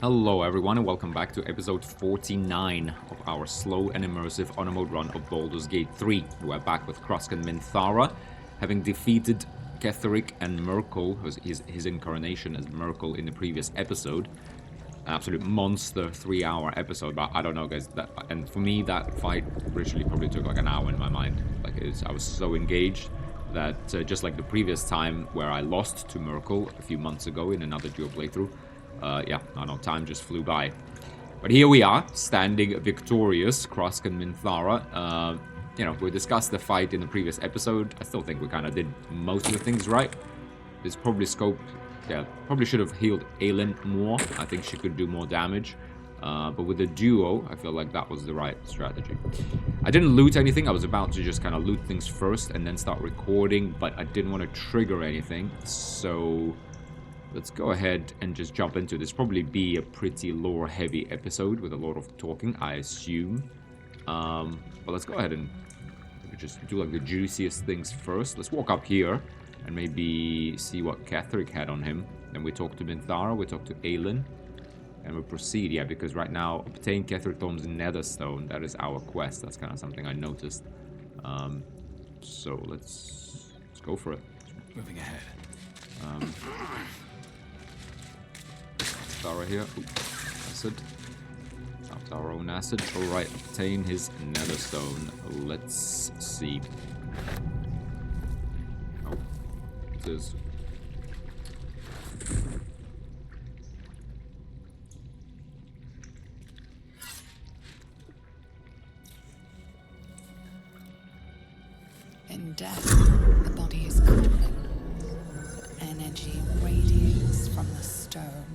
Hello everyone and welcome back to episode 49 of our slow and immersive on mode run of Baldur's Gate 3. We're back with Krosk and Minthara, having defeated Ketheric and Merkel, his incarnation as Merkel in the previous episode. An absolute monster 3-hour episode, but I don't know guys, and for me that fight originally probably took like an hour in my mind. I was so engaged that just like the previous time where I lost to Merkel a few months ago in another duo playthrough, I know, time just flew by. But here we are, standing victorious, Krosk and Minthara. We discussed the fight in the previous episode. I still think we kind of did most of the things right. This probably probably should have healed Aelin more. I think she could do more damage. But with the duo, I feel like that was the right strategy. I didn't loot anything. I was about to just kind of loot things first and then start recording, but I didn't want to trigger anything. So let's go ahead and just jump into this. Probably be a pretty lore-heavy episode with a lot of talking, I assume. But let's go ahead and just do like the juiciest things first. Let's walk up here and maybe see what Ketheric had on him. Then we talk to Minthara, we talk to Aelin, and we proceed. Yeah, because right now, obtain Ketheric Thorm's Netherstone. That is our quest. That's kind of something I noticed. So let's go for it. Moving ahead. Minthara here. Ooh, acid. That's our own acid. Alright, obtain his Netherstone. Let's see. Oh, it is. In death, the body is calling. Energy radiates from the stone.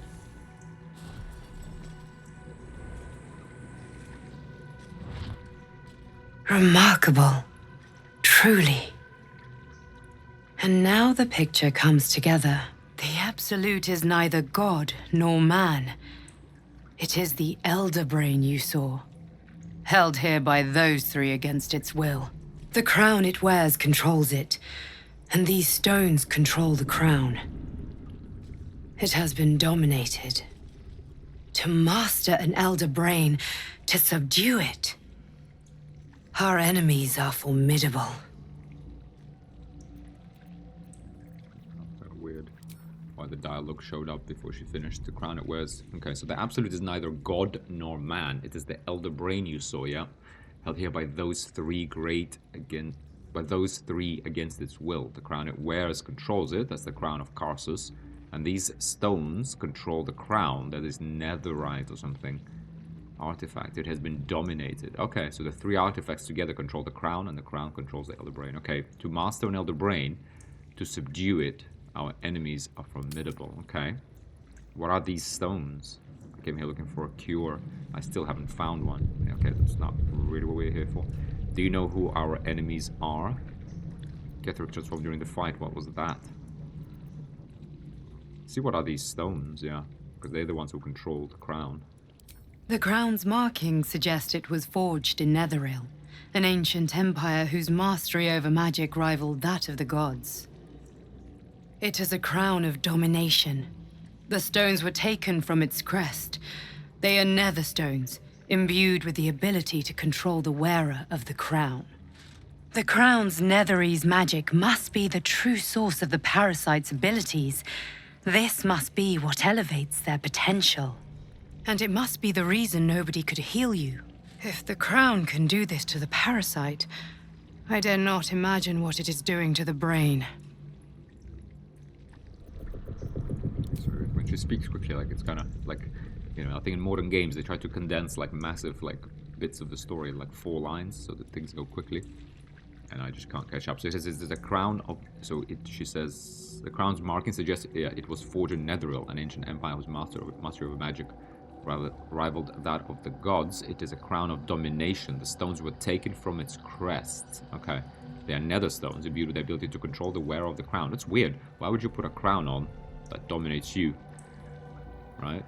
Remarkable. Truly. And now the picture comes together. The Absolute is neither God nor man. It is the Elder Brain you saw, held here by those three against its will. The crown it wears controls it, and these stones control the crown. It has been dominated. To master an Elder Brain, to subdue it. Our enemies are formidable. Weird why the dialogue showed up before she finished. The crown it wears. Okay, so the Absolute is neither God nor man. It is the Elder Brain you saw, yeah? Held here by those three against its will. The crown it wears controls it. That's the crown of Karsus. And these stones control the crown. That is netherite or something. Artifact. It has been dominated. Okay, so the three artifacts together control the crown, and the crown controls the Elder Brain. Okay, to master an Elder Brain, to subdue it, our enemies are formidable. Okay, what are these stones? I came here looking for a cure. I still haven't found one. Okay, that's not really what we're here for. Do you know who our enemies are? Ketheric transformed during the fight. What was that? See, what are these stones? Yeah, because they're the ones who control the crown. The crown's markings suggest it was forged in Netheril, an ancient empire whose mastery over magic rivaled that of the gods. It is a crown of domination. The stones were taken from its crest. They are nether stones, imbued with the ability to control the wearer of the crown. The crown's Netherese magic must be the true source of the parasite's abilities. This must be what elevates their potential. And it must be the reason nobody could heal you. If the crown can do this to the parasite, I dare not imagine what it is doing to the brain. So when she speaks quickly, like it's kind of like, I think in modern games they try to condense like massive like bits of the story in like 4 lines so that things go quickly, and I just can't catch up. So it says it's a crown of. She says the crown's marking suggests it was forged in Netheril, an ancient empire whose mastery of magic rivaled that of the gods. It is a crown of domination. The stones were taken from its crest. Okay, they are nether stones, imbued with the ability to control the wearer of the crown. That's weird. Why would you put a crown on that dominates you? Right?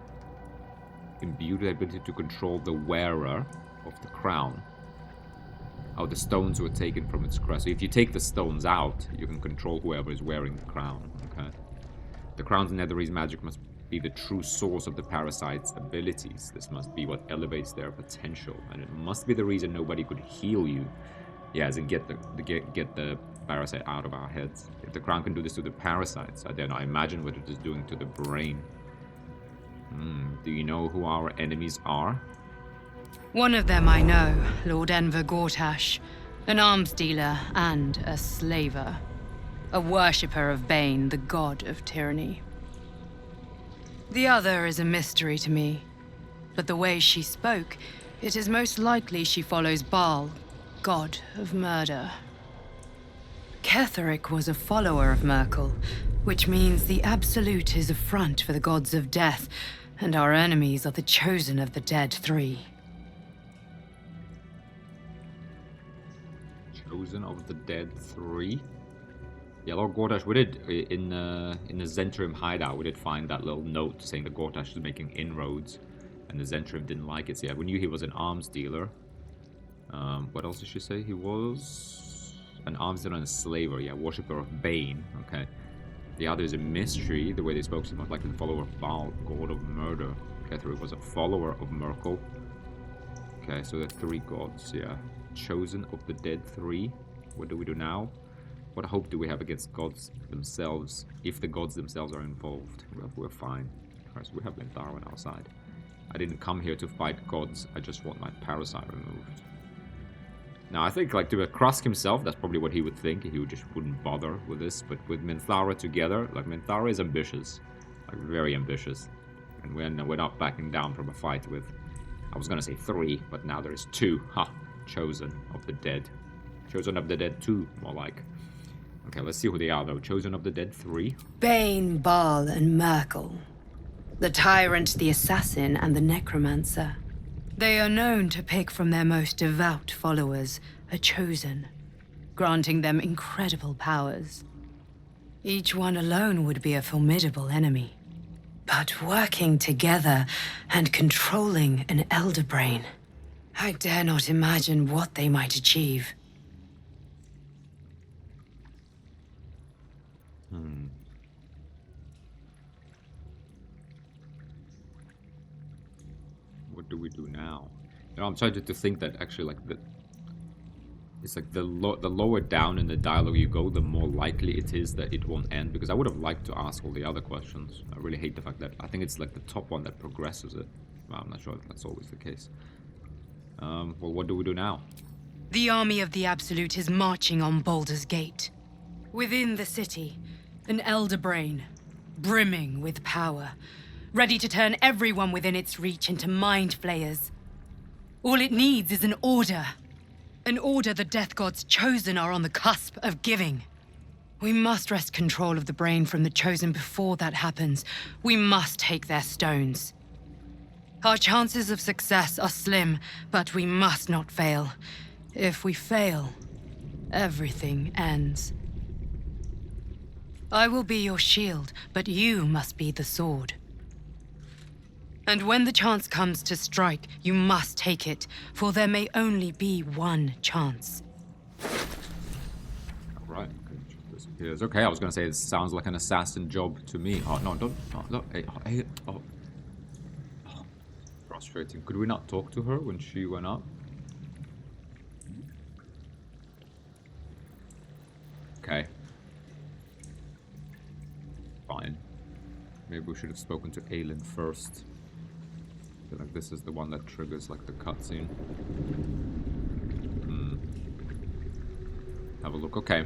Imbued with the ability to control the wearer of the crown. Oh, the stones were taken from its crest. So if you take the stones out, you can control whoever is wearing the crown. Okay. The crown's Netherese magic must be the true source of the parasite's abilities. This must be what elevates their potential, and it must be the reason nobody could heal you. Yeah, as in get the parasite out of our heads. If the crown can do this to the parasites, I dare not imagine what it is doing to the brain. Do you know who our enemies are? One of them I know, Lord Enver Gortash, an arms dealer and a slaver. A worshipper of Bane, the god of tyranny. The other is a mystery to me, but the way she spoke, it is most likely she follows Baal, god of murder. Ketheric was a follower of Merkel, which means the Absolute is a front for the gods of death, and our enemies are the chosen of the Dead Three. Chosen of the Dead Three? Yeah, Lord Gortash, we did, in the Zentrim hideout, we did find that little note saying that Gortash was making inroads, and the Zentrim didn't like it. So yeah, we knew he was an arms dealer. What else did she say? He was an arms dealer and a slaver. Yeah, worshipper of Bane. Okay. The other is a mystery. The way they spoke seemed like the follower of Baal, god of murder. Ketheric was a follower of Merkel. Okay, so the three gods, yeah. Chosen of the Dead Three. What do we do now? What hope do we have against gods themselves? If the gods themselves are involved, well, we're fine. Christ, we have Baldur on our side. I didn't come here to fight gods. I just want my parasite removed. Now, I think, like, to Krusk himself, that's probably what he would think. He would just wouldn't bother with this. But with Minthara together, like, Minthara is ambitious. Like, very ambitious. And we're not backing down from a fight with, I was gonna say 3, but now there is 2. Ha! Chosen of the Dead. Chosen of the Dead 2, more like. Okay, let's see who they are, though. Chosen of the Dead 3. Bane, Baal, and Merkel. The tyrant, the assassin, and the necromancer. They are known to pick from their most devout followers a chosen, granting them incredible powers. Each one alone would be a formidable enemy. But working together and controlling an elder brain, I dare not imagine what they might achieve. What do we do now? You know, I'm trying to think that actually, like, it's like the lower down in the dialogue you go, the more likely it is that it won't end. Because I would have liked to ask all the other questions. I really hate the fact that I think it's like the top one that progresses it. Well, I'm not sure if that's always the case. Well, what do we do now? The army of the Absolute is marching on Baldur's Gate. Within the city, an elder brain, brimming with power, ready to turn everyone within its reach into mind flayers. All it needs is an order. An order the Death Gods chosen are on the cusp of giving. We must wrest control of the brain from the chosen before that happens. We must take their stones. Our chances of success are slim, but we must not fail. If we fail, everything ends. I will be your shield, but you must be the sword. And when the chance comes to strike, you must take it, for there may only be one chance. Alright, disappears. Okay, I was gonna say it sounds like an assassin job to me. Oh, no, don't. Hey, oh. Frustrating. Could we not talk to her when she went up? Okay. Fine. Maybe we should have spoken to Aelin first. I feel like this is the one that triggers, like, the cutscene. Have a look. Okay.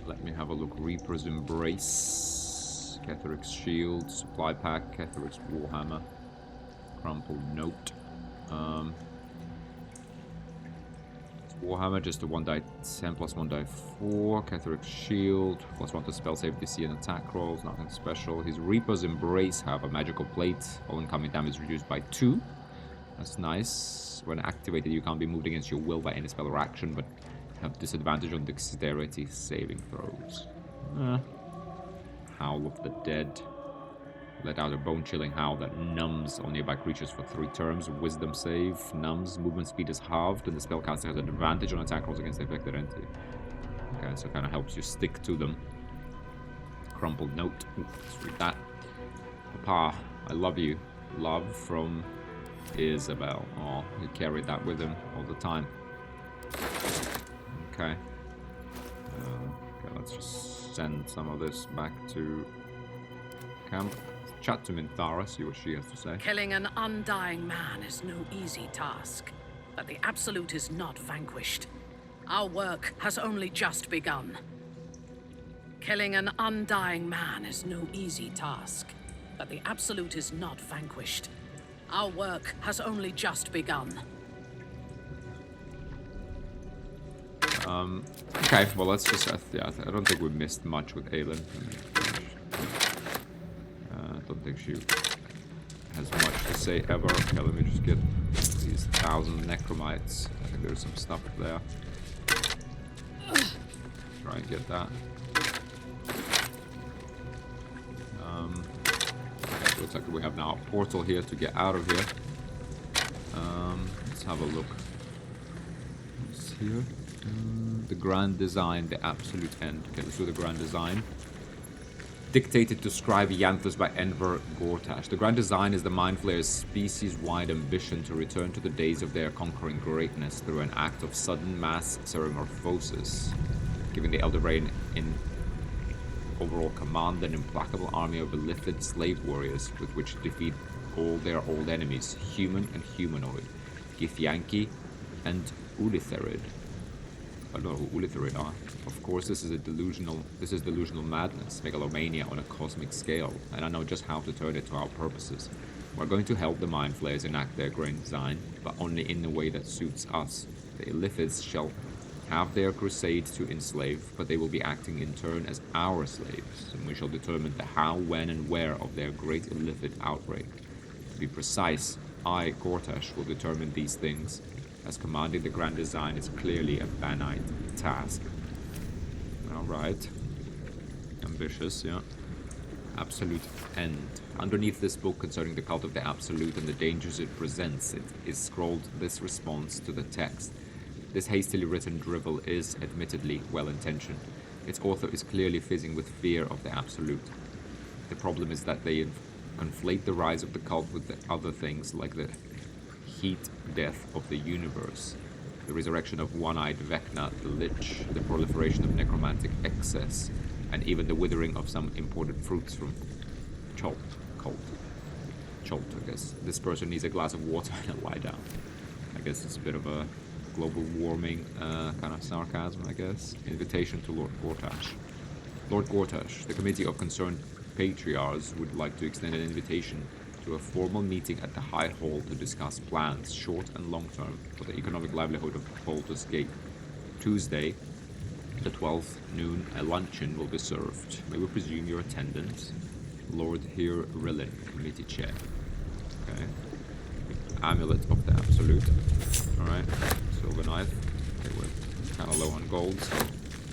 Let me have a look. Reaper's Embrace. Ketheric's Shield. Supply Pack. Ketheric's Warhammer. Crumpled Note. Warhammer, just a 1/10 plus 1/4. Ketheric's Shield, plus 1 to spell save DC and attack rolls, nothing special. His Reaper's Embrace have a magical plate. All incoming damage reduced by 2. That's nice. When activated, you can't be moved against your will by any spell or action, but have disadvantage on dexterity saving throws. Howl of the Dead. Let out a bone-chilling howl that numbs all nearby creatures for 3 turns. Wisdom save. Numbs. Movement speed is halved, and the spellcaster has an advantage on attack rolls against the affected entity. Okay, so it kind of helps you stick to them. Crumpled Note. Ooh, let's read that. Papa, I love you. Love from Isabel. Oh, he carried that with him all the time. Okay. Okay, let's just send some of this back to camp. Chat to Minthara, see what she has to say. Killing an undying man is no easy task, but the Absolute is not vanquished. Our work has only just begun. Killing an undying man is no easy task, but the Absolute is not vanquished. Our work has only just begun. Okay, well, let's just... yeah, I don't think we missed much with Aelin. I don't think she has much to say ever. Okay, let me just get these 1,000 necromites. I think there's some stuff there. Try and get that. Okay, looks like we have now a portal here to get out of here. Let's have a look. What's here? The grand design, the absolute end. Okay, let's do the grand design. Dictated to scribe Yanthus by Enver Gortash. The grand design is the Mind Flayer's species-wide ambition to return to the days of their conquering greatness through an act of sudden mass cerimorphosis, giving the Elder Brain in overall command an implacable army of illithid slave warriors with which to defeat all their old enemies, human and humanoid, Githyanki and Ulitherid. I don't know who Ulitherid are. Of course, this is delusional madness, megalomania on a cosmic scale, and I know just how to turn it to our purposes. We're going to help the Mind Flayers enact their grand design, but only in the way that suits us. The Illithids shall have their crusade to enslave, but they will be acting in turn as our slaves, and we shall determine the how, when, and where of their great Illithid outbreak. To be precise, I, Gortash, will determine these things, as commanding the grand design is clearly a Banite task. Alright. Ambitious, yeah. Absolute end. Underneath this book concerning the cult of the Absolute and the dangers it presents, it is scrolled this response to the text. This hastily written drivel is, admittedly, well-intentioned. Its author is clearly fizzing with fear of the Absolute. The problem is that they conflate the rise of the cult with the other things, like the heat death of the universe, the resurrection of one-eyed Vecna the Lich, the proliferation of necromantic excess, and even the withering of some imported fruits from Cholt, I guess. This person needs a glass of water and a lie down. I guess it's a bit of a global warming kind of sarcasm, I guess. Invitation to Lord Gortash. Lord Gortash, the Committee of Concerned Patriarchs would like to extend an invitation to a formal meeting at the High Hall to discuss plans, short and long term, for the economic livelihood of Baldur's Gate. Tuesday, the 12th, noon, a luncheon will be served. May we presume your attendance? Lord Here Rillin, Committee Chair. Okay. Amulet of the Absolute. Alright. Silver knife. Okay, we're kind of low on gold, so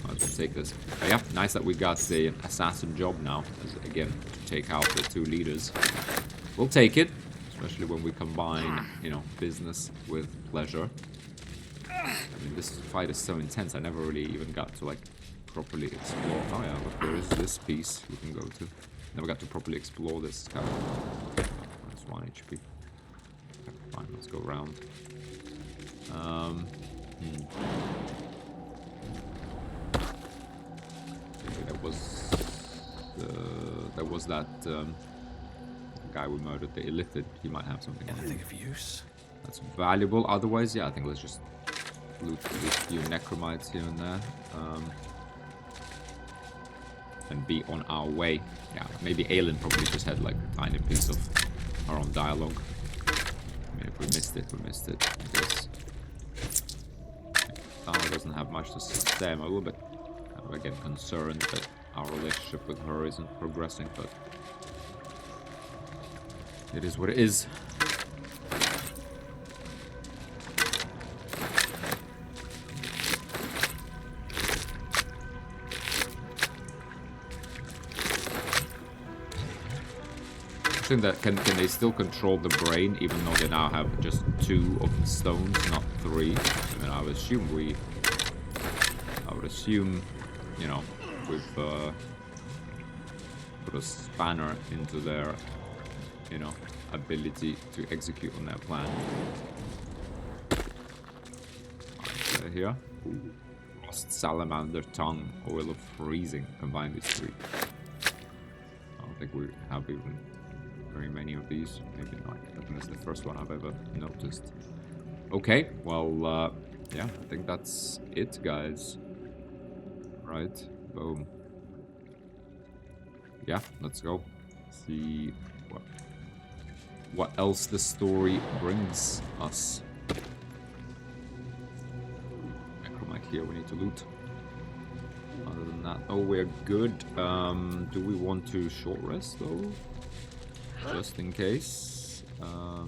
might as well take this. But yeah, nice that we got the assassin job now, as, again, to take out the two leaders. We'll take it, especially when we combine, you know, business with pleasure. I mean, this fight is so intense, I never really even got to, like, properly explore. Oh yeah, look, there is this piece we can go to. Never got to properly explore this kind of... That's 1 HP. Okay, fine, let's go around. Okay, there was that guy we murdered, the Illithid. He might have something on him. Anything of use? That's valuable. Otherwise, yeah, I think let's just loot a few necromites here and there. And be on our way. Yeah, maybe Aelin probably just had like a tiny piece of our own dialogue. I mean, if we missed it, we missed it, I guess. Tara doesn't have much to say. I'm a little bit, again, concerned that our relationship with her isn't progressing, but it is what it is. That can they still control the brain even though they now have just 2 of the stones, not 3? I mean, I would assume, you know, we've put a spanner into their you know, ability to execute on their plan. Right, here. Ooh. Frost salamander tongue, oil of freezing. Combine these three. I don't think we have even very many of these. Maybe not. I think that's the first one I've ever noticed. Okay, well, yeah, I think that's it, guys. Right, boom. Yeah, let's go. See what else the story brings us. Necromite here, we need to loot. Other than that, oh, we're good. Do we want to short rest though? Just in case. I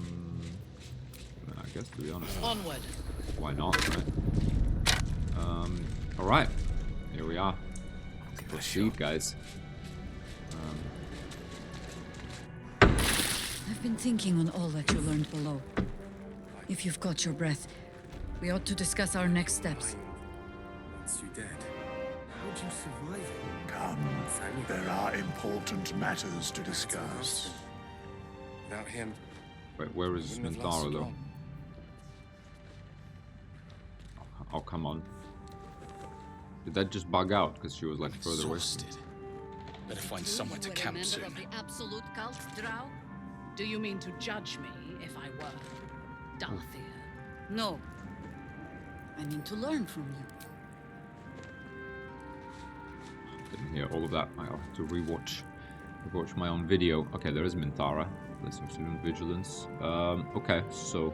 guess, to be honest. Onward. Why not, right? Alright. Here we are. Proceed, guys. I've been thinking on all that you learned below. If you've got your breath, we ought to discuss our next steps. Once you're dead, how'd you survive it? Come, there are important matters to discuss. Without him, Wait, where is wouldn't have lasted Minthara, though? long. Oh, come on. Did that just bug out because she was like further away? Exhausted. Better find somewhere to camp soon. Of the absolute cult, Drow? Do you mean to judge me if I were Darthir? No. I mean to learn from you. Didn't hear all of that. I'll have to rewatch my own video. Okay, there is Minthara. Let's assume vigilance. Okay, so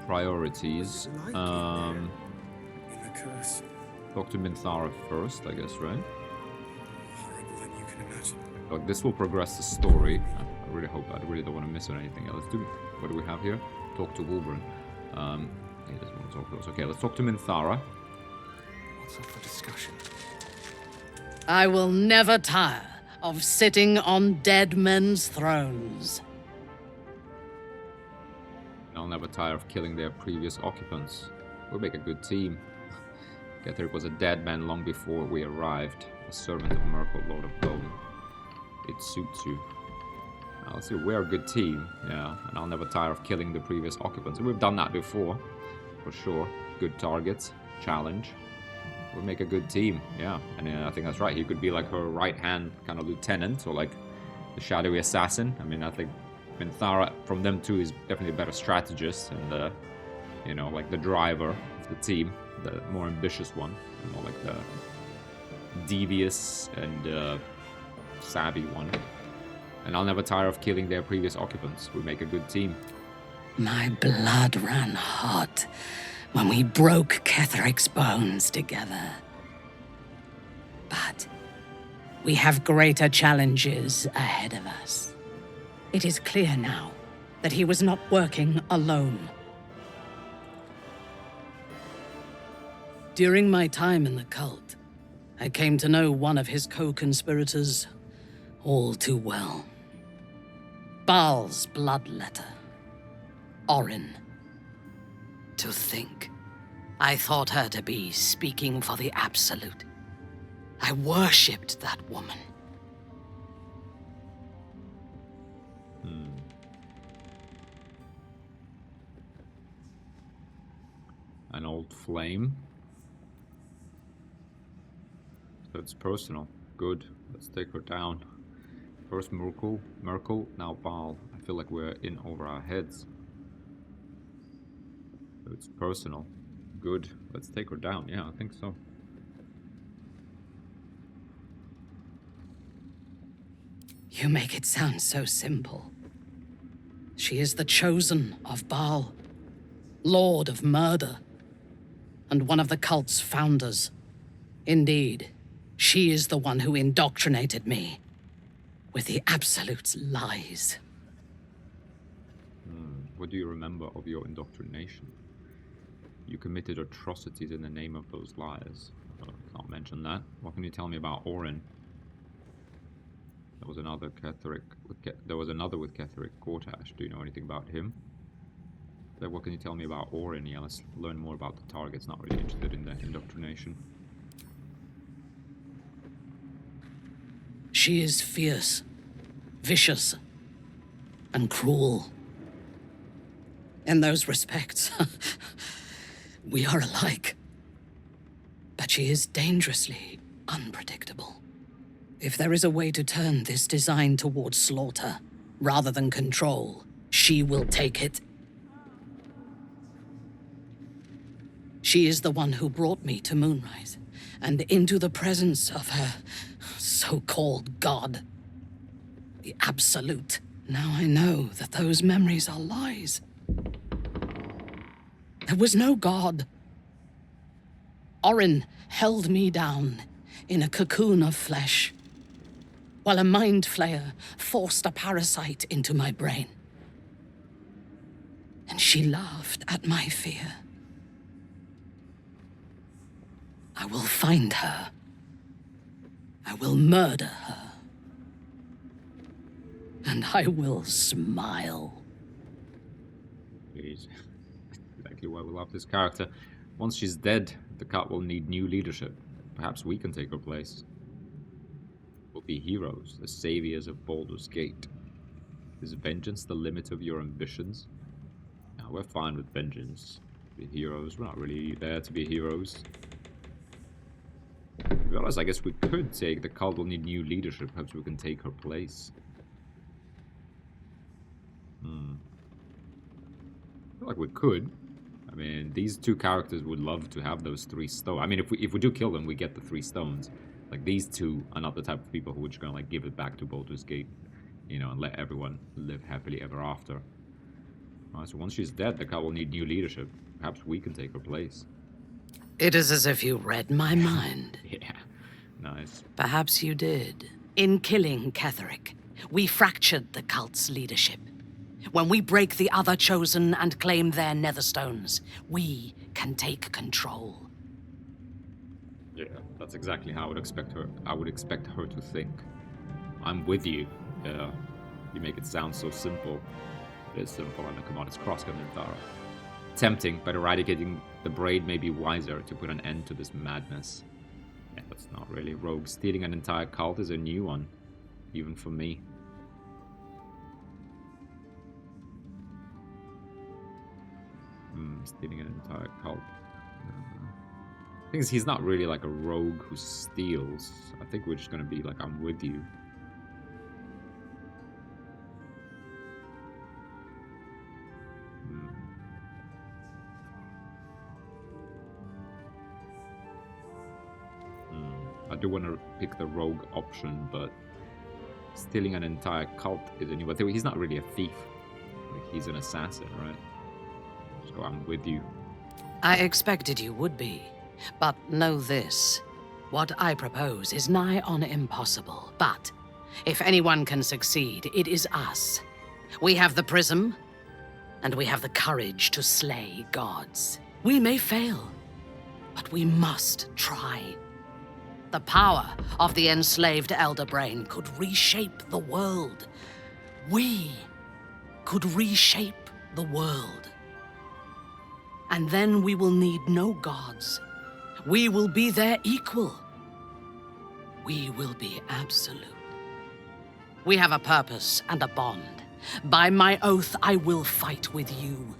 priorities. In the curse, Talk to Minthara first, I guess, right? horrible than you can imagine. Like, this will progress the story. I really hope. I really don't want to miss on anything else. What do we have here? Talk to Wolverine. He doesn't want to talk to us. Okay, let's talk to Minthara. What's up for discussion? I will never tire of sitting on dead men's thrones. I'll never tire of killing their previous occupants. We'll make a good team. Ketheric was a dead man long before we arrived. A servant of Merkel, Lord of Bone. It suits you. Now, let's see, we're a good team, yeah, and I'll never tire of killing the previous occupants. We've done that before, for sure. Good targets, challenge. We'll make a good team, yeah. And I think that's right. He could be like her right-hand kind of lieutenant, or like the shadowy assassin. I mean, I think Minthara, from them two, is definitely a better strategist and, you know, like the driver of the team, the more ambitious one, and more like the devious and savvy one. And I'll never tire of killing their previous occupants. We make a good team. My blood ran hot when we broke Ketheric's bones together. But we have greater challenges ahead of us. It is clear now that he was not working alone. During my time in the cult, I came to know one of his co-conspirators all too well. Baal's bloodletter. Orin. To think, I thought her to be speaking for the Absolute. I worshipped that woman. An old flame. So it's personal. Good. Let's take her down. First Merkel, now Baal. I feel like we're in over our heads. So it's personal. Good. Let's take her down. Yeah, I think so. You make it sound so simple. She is the chosen of Baal, Lord of Murder, and one of the cult's founders. Indeed, she is the one who indoctrinated me with the Absolute's lies. What do you remember of your indoctrination? You committed atrocities in the name of those lies. Can't mention that. What can you tell me about Orin? There was another Ketheric. There was another with Ketheric, Gortash. Do you know anything about him? Then what can you tell me about Orin? Yeah, let's learn more about the targets. Not really interested in the indoctrination. She is fierce, vicious, and cruel. In those respects, we are alike. But she is dangerously unpredictable. If there is a way to turn this design towards slaughter, rather than control, she will take it. She is the one who brought me to Moonrise, and into the presence of her so-called god. The Absolute. Now I know that those memories are lies. There was no god. Orin held me down in a cocoon of flesh, while a mind flayer forced a parasite into my brain. And she laughed at my fear. I will find her. I will murder her. And I will smile. Jeez. Exactly why we love this character. Once she's dead, the cult will need new leadership. Perhaps we can take her place. We'll be heroes, the saviors of Baldur's Gate. Is vengeance the limit of your ambitions? No, we're fine with vengeance. Be heroes. We're not really there to be heroes. To be honest, I guess we could take the cult will need new leadership. Perhaps we can take her place. I feel like we could. I mean, these two characters would love to have those 3 stones. I mean, if we do kill them, we get the 3 stones. Like, these two are not the type of people who are just gonna, like, give it back to Baldur's Gate, you know, and let everyone live happily ever after. Alright, so once she's dead, the cult will need new leadership. Perhaps we can take her place. It is as if you read my mind. Yeah, nice. Perhaps you did. In killing Ketheric, we fractured the cult's leadership. When we break the other chosen and claim their netherstones, we can take control. Yeah, that's exactly how I would expect her to think. I'm with you. Yeah, you make it sound so simple. It is simple, and come on, it's Kroskan and Thara. Tempting, but eradicating the braid may be wiser to put an end to this madness. Yeah, that's not really rogue. Stealing an entire cult is a new one, even for me. Stealing an entire cult. Thing is, he's not really like a rogue who steals. I think we're just gonna be like, I'm with you. I do want to pick the rogue option, but stealing an entire cult is a new one. He's not really a thief. Like, he's an assassin, right? So I'm with you. I expected you would be. But know this. What I propose is nigh on impossible. But if anyone can succeed, it is us. We have the prism, and we have the courage to slay gods. We may fail, but we must try. The power of the enslaved Elder Brain could reshape the world. We could reshape the world. And then we will need no gods. We will be their equal. We will be absolute. We have a purpose and a bond. By my oath, I will fight with you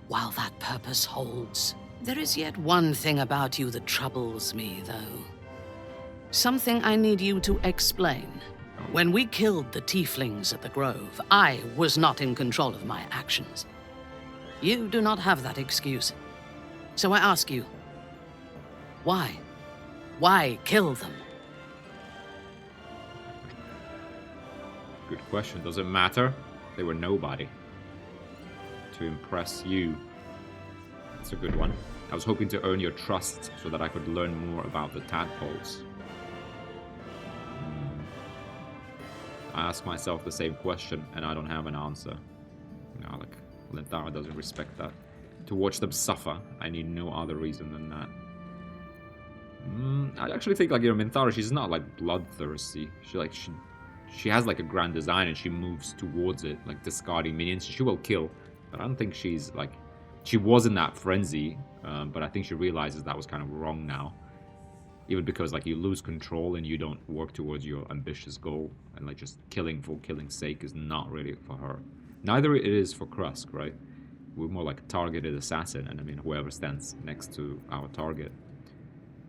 while that purpose holds. There is yet one thing about you that troubles me, though. Something I need you to explain. When we killed the tieflings at the Grove, I was not in control of my actions. You do not have that excuse. So I ask you, why? Why kill them? Good question. Does it matter? They were nobody. To impress you. That's a good one. I was hoping to earn your trust so that I could learn more about the tadpoles. I ask myself the same question, and I don't have an answer. You know, like, Linthara doesn't respect that. To watch them suffer, I need no other reason than that. I actually think, like, you know, Minthara, she's not, like, bloodthirsty. She has, like, a grand design, and she moves towards it, like, discarding minions. She will kill, but I don't think she's, like... She was in that frenzy, but I think she realizes that was kind of wrong now. Even because, like, you lose control and you don't work towards your ambitious goal. And, like, just killing for killing's sake is not really for her. Neither it is for Krusk, right? We're more like a targeted assassin, and I mean whoever stands next to our target.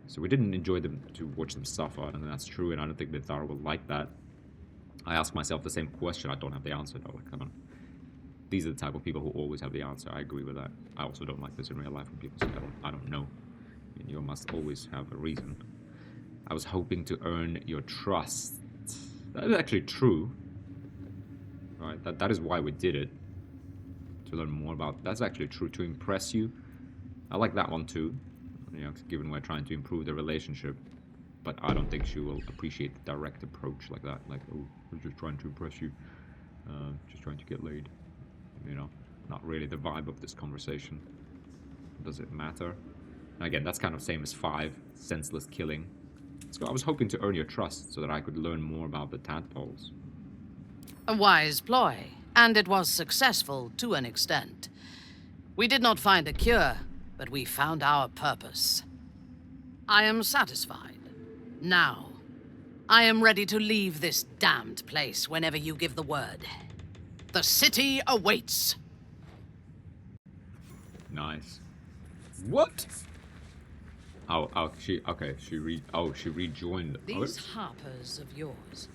So we didn't enjoy them to watch them suffer, and that's true, and I don't think that Thara will like that. I ask myself the same question. I don't have the answer though. Like, these are the type of people who always have the answer. I agree with that. I also don't like this in real life when people say I don't know. I mean, you must always have a reason. I was hoping to earn your trust. That is actually true. Right? That is why we did it. To learn more about. That's actually true. To impress you. I like that one too. You know, given we're trying to improve the relationship. But I don't think she will appreciate the direct approach like that. Like, oh, we're just trying to impress you. Just trying to get laid. You know, not really the vibe of this conversation. Does it matter? And again, that's kind of same as 5, senseless killing. So I was hoping to earn your trust so that I could learn more about the tadpoles. A wise ploy, and it was successful to an extent. We did not find a cure, but we found our purpose. I am satisfied. Now, I am ready to leave this damned place whenever you give the word. The city awaits. Nice. What? She rejoined. These harpers of yours,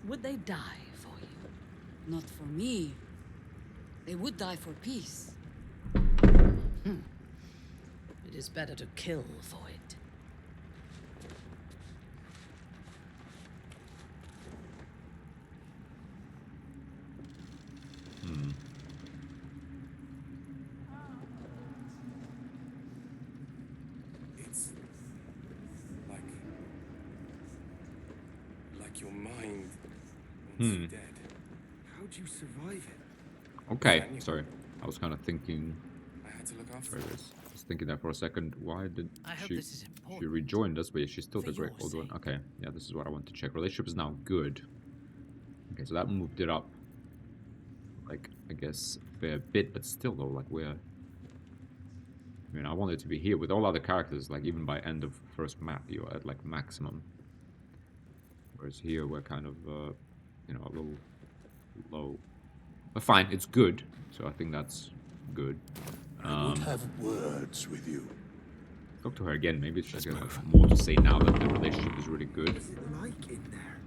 would they die for you? Not for me. They would die for peace. It is better to kill for it. It's like your mind wants you dead. How'd you survive it? Okay, sorry. I was kind of thinking. I had to look after Sorry, I was thinking that for a second. Why did I hope she? this is important. She rejoined us, but she's still the For Great your Old One. sake. Okay, yeah, this is what I want to check. Relationship is now good. Okay, so that moved it up. Like, I guess a fair bit, but still though, like we're. I mean, I wanted to be here with all other characters. Like even by end of first map, you're at like maximum. Whereas here we're kind of, you know, a little low. But fine, it's good. So I think that's good. I would have words with you. Talk to her again. Maybe she's got more to say now that the relationship is really good. What's it like in there?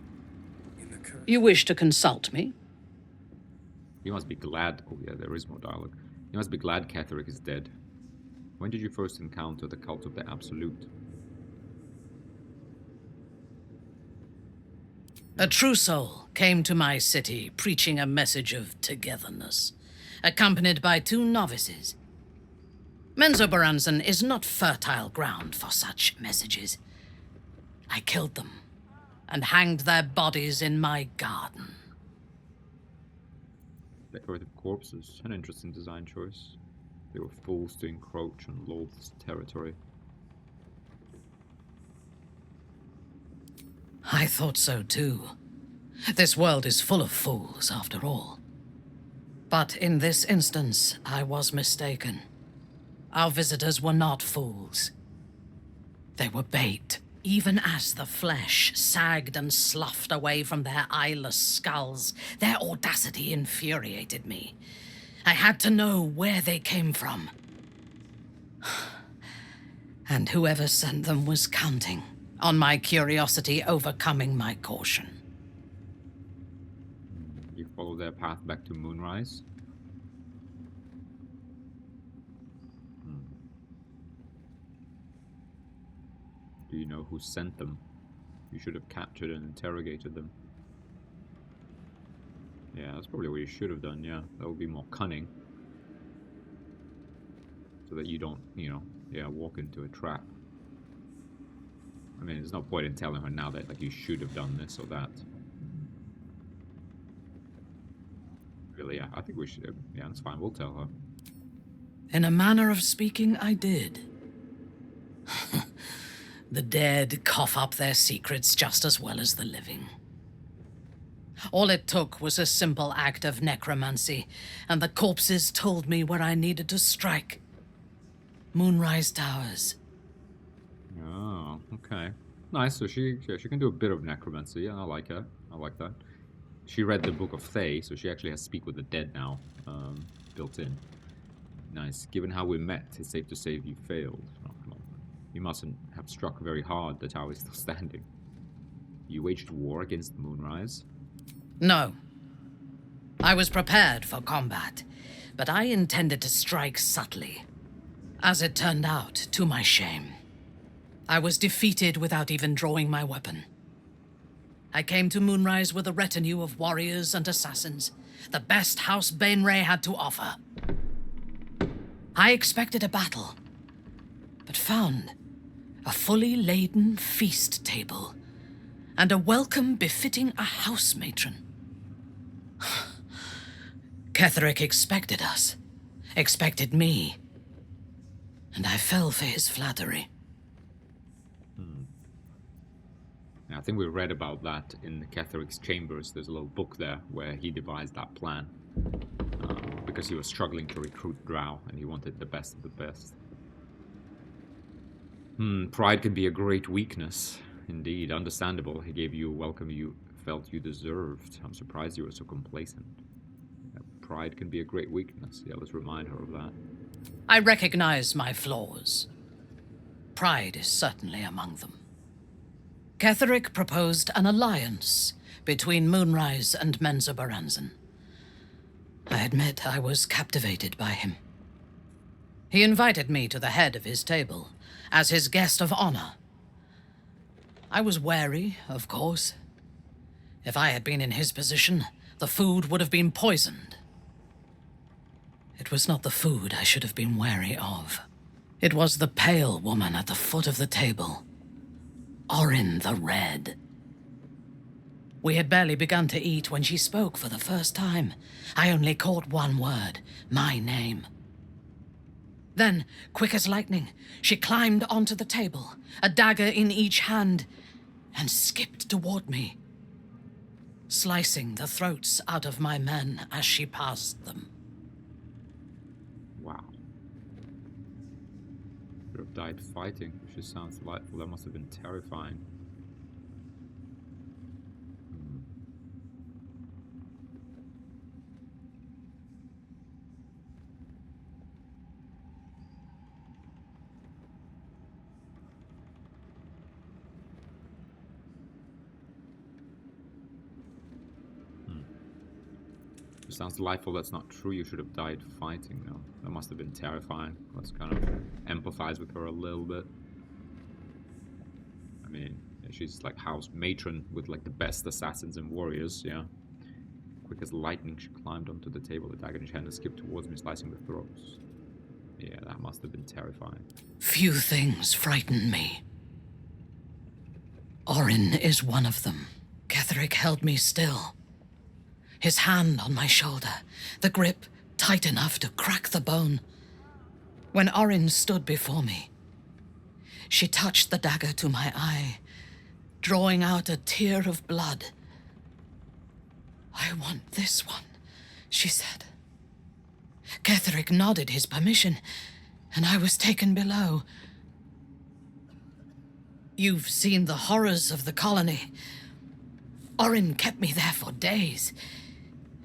In the curse? You wish to consult me? You must be glad. Oh yeah, there is more dialogue. You must be glad Ketheric is dead. When did you first encounter the cult of the Absolute? A true soul came to my city preaching a message of togetherness, accompanied by 2 novices. Menzoberranzan is not fertile ground for such messages. I killed them and hanged their bodies in my garden. Decorative corpses. An interesting design choice. They were fools to encroach on Lolth's territory. I thought so too. This world is full of fools, after all. But in this instance, I was mistaken. Our visitors were not fools. They were bait, even as the flesh sagged and sloughed away from their eyeless skulls. Their audacity infuriated me. I had to know where they came from. And whoever sent them was counting on my curiosity overcoming my caution. You follow their path back to Moonrise. Do you know who sent them? You should have captured and interrogated them. Yeah, that's probably what you should have done, yeah. That would be more cunning. So that you don't, you know, yeah, walk into a trap. I mean, there's no point in telling her now that, like, you should have done this or that. Really, yeah, I think we should, yeah, that's fine, we'll tell her. In a manner of speaking, I did. The dead cough up their secrets just as well as the living. All it took was a simple act of necromancy, and the corpses told me where I needed to strike. Moonrise Towers. Oh, okay. Nice, so she can do a bit of necromancy, yeah, I like her. I like that. She read the Book of Thay, so she actually has Speak with the Dead now, built in. Nice. Given how we met, it's safe to say you failed. Oh, come on. You mustn't have struck very hard. The tower is still standing. You waged war against Moonrise? No. I was prepared for combat, but I intended to strike subtly. As it turned out, to my shame, I was defeated without even drawing my weapon. I came to Moonrise with a retinue of warriors and assassins, the best House Bainray had to offer. I expected a battle, but found a fully laden feast table and a welcome befitting a house matron. Ketherick expected us, expected me, and I fell for his flattery. I think we read about that in Ketherick's chambers. There's a little book there where he devised that plan. Because he was struggling to recruit Drow, and he wanted the best of the best. Pride can be a great weakness. Indeed, understandable. He gave you a welcome you felt you deserved. I'm surprised you were so complacent. Pride can be a great weakness. Yeah, let's remind her of that. I recognize my flaws. Pride is certainly among them. Ketherick proposed an alliance between Moonrise and Menzoberranzan. I admit I was captivated by him. He invited me to the head of his table, as his guest of honor. I was wary, of course. If I had been in his position, the food would have been poisoned. It was not the food I should have been wary of. It was the pale woman at the foot of the table. Orin the Red. We had barely begun to eat when she spoke for the first time. I only caught one word, my name. Then, quick as lightning, she climbed onto the table, a dagger in each hand, and skipped toward me, slicing the throats out of my men as she passed them. Wow. Should have died fighting. She sounds delightful. That must have been terrifying. Sounds delightful. That's not true. You should have died fighting. No, that must have been terrifying. Let's kind of empathize with her a little bit. I mean, she's like house matron with like the best assassins and warriors. Yeah. Quick as lightning, she climbed onto the table, the dagger in her hand, and skipped towards me, slicing the throats. Yeah, that must have been terrifying. Few things frighten me. Orin is one of them. Ketherick held me still. His hand on my shoulder, the grip tight enough to crack the bone. When Orin stood before me, she touched the dagger to my eye, drawing out a tear of blood. "I want this one," she said. Ketherick nodded his permission, and I was taken below. You've seen the horrors of the colony. Orin kept me there for days.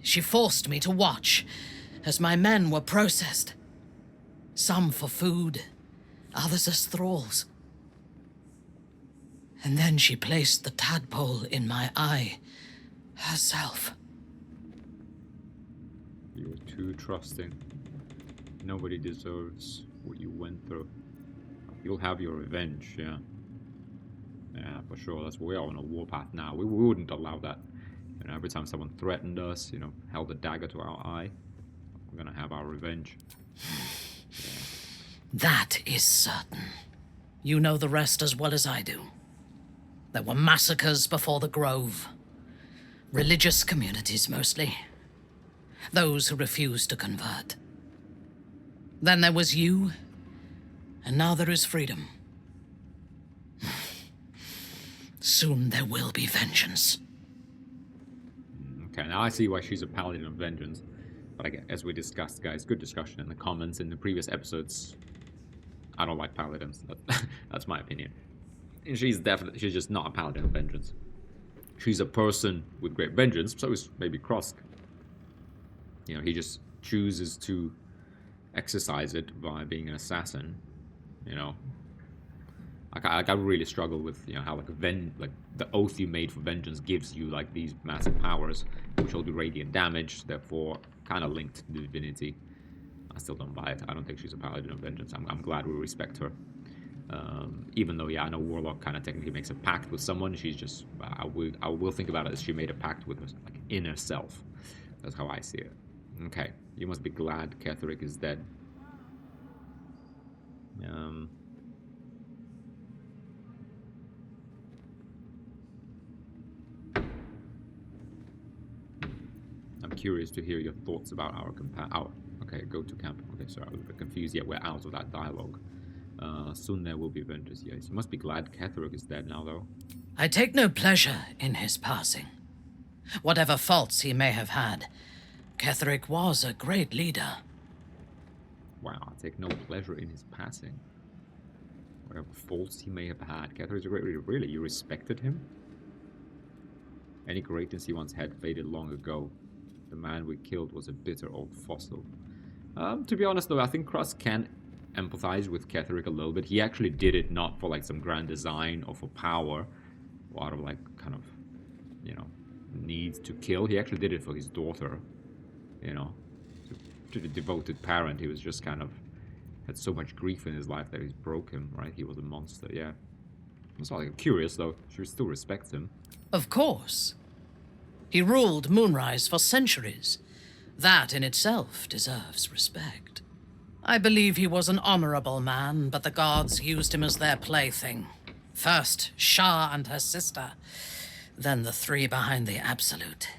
She forced me to watch as my men were processed. Some for food, others as thralls. And then she placed the tadpole in my eye herself. You were too trusting. Nobody deserves what you went through. You'll have your revenge, yeah. Yeah, for sure. That's we're on a warpath now. We wouldn't allow that. You know, every time someone threatened us, you know, held a dagger to our eye, we're gonna have our revenge. Yeah. That is certain. You know the rest as well as I do. There were massacres before the Grove. Religious communities, mostly. Those who refused to convert. Then there was you, and now there is freedom. Soon there will be vengeance. Okay, now I see why she's a paladin of vengeance. But I guess, as we discussed, guys, good discussion in the comments in the previous episodes. I don't like paladins. That's my opinion. And she's just not a paladin of vengeance. she's a person with great vengeance, so is maybe Krosk. You know, he just chooses to exercise it by being an assassin. You know, I really struggle with, you know, how like the oath you made for vengeance gives you like these massive powers, which will do radiant damage, therefore kind of linked to divinity. I still don't buy it. I don't think she's a paladin of vengeance. I'm glad we respect her. Even though, yeah, I know Warlock kind of technically makes a pact with someone. She's just, I will think about it as she made a pact with her like inner self. That's how I see it. Okay, you must be glad Ketheric is dead. I'm curious to hear your thoughts about our okay, go to camp. Okay, sorry, I was a bit confused. Yeah, we're out of that dialogue. Soon there will be vengeance. Yes, you must be glad Ketheric is dead now, though. I take no pleasure in his passing. Whatever faults he may have had, Ketheric was a great leader. Wow, I take no pleasure in his passing. Whatever faults he may have had, Ketheric's a great leader. Really, you respected him? Any greatness he once had faded long ago. The man we killed was a bitter old fossil. To be honest, though, I think Krosk can empathize with Ketheric a little bit. He actually did it not for like some grand design or for power, or out of like kind of, you know, need to kill. He actually did it for his daughter, you know, to the devoted parent. He was just kind of had so much grief in his life that he's broke him, right? He was a monster, yeah. It's not like I'm curious though. She still respects him. Of course. He ruled Moonrise for centuries. That in itself deserves respect. I believe he was an honorable man, but the gods used him as their plaything. First, Shah and her sister, then the three behind the Absolute.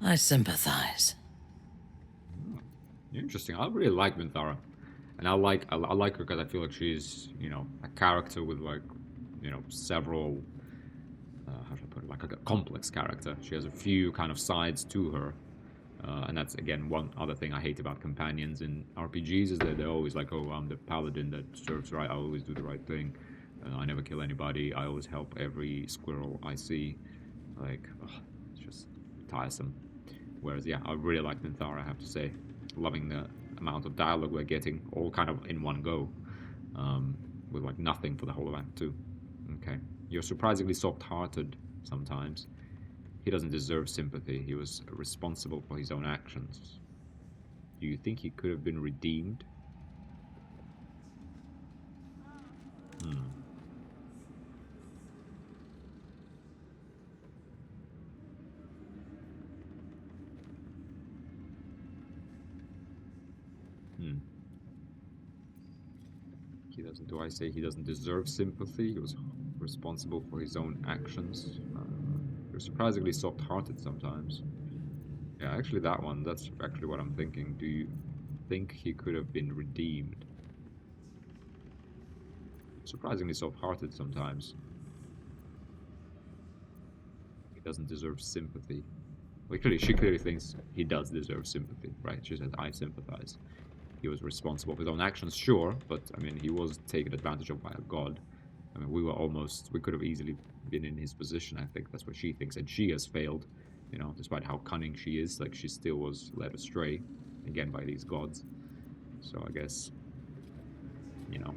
I sympathize. Interesting. I really like Minthara. And I like her because I feel like she's, you know, a character with like, you know, several, how should I put it, like a complex character. She has a few kind of sides to her. And that's, again, one other thing I hate about companions in RPGs is that they're always like, oh, I'm the paladin that serves right, I always do the right thing. I never kill anybody, I always help every squirrel I see. Like, it's just tiresome. Whereas, yeah, I really like Minthara, I have to say. Loving the amount of dialogue we're getting, all kind of in one go. With like nothing for the whole of Act 2. Okay. You're surprisingly soft-hearted sometimes. He doesn't deserve sympathy. He was responsible for his own actions. Do you think he could have been redeemed? He doesn't. Do I say he doesn't deserve sympathy? He was responsible for his own actions. You're surprisingly soft-hearted sometimes. Yeah, actually that one, that's actually what I'm thinking. Do you think he could have been redeemed? Surprisingly soft-hearted sometimes. He doesn't deserve sympathy. Well, she clearly thinks he does deserve sympathy, right? She says, I sympathize. He was responsible for his own actions, sure, but, I mean, he was taken advantage of by a god. I mean, we could have easily been in his position, I think. That's what she thinks, and she has failed, you know, despite how cunning she is. Like, she still was led astray, again, by these gods. So I guess, you know,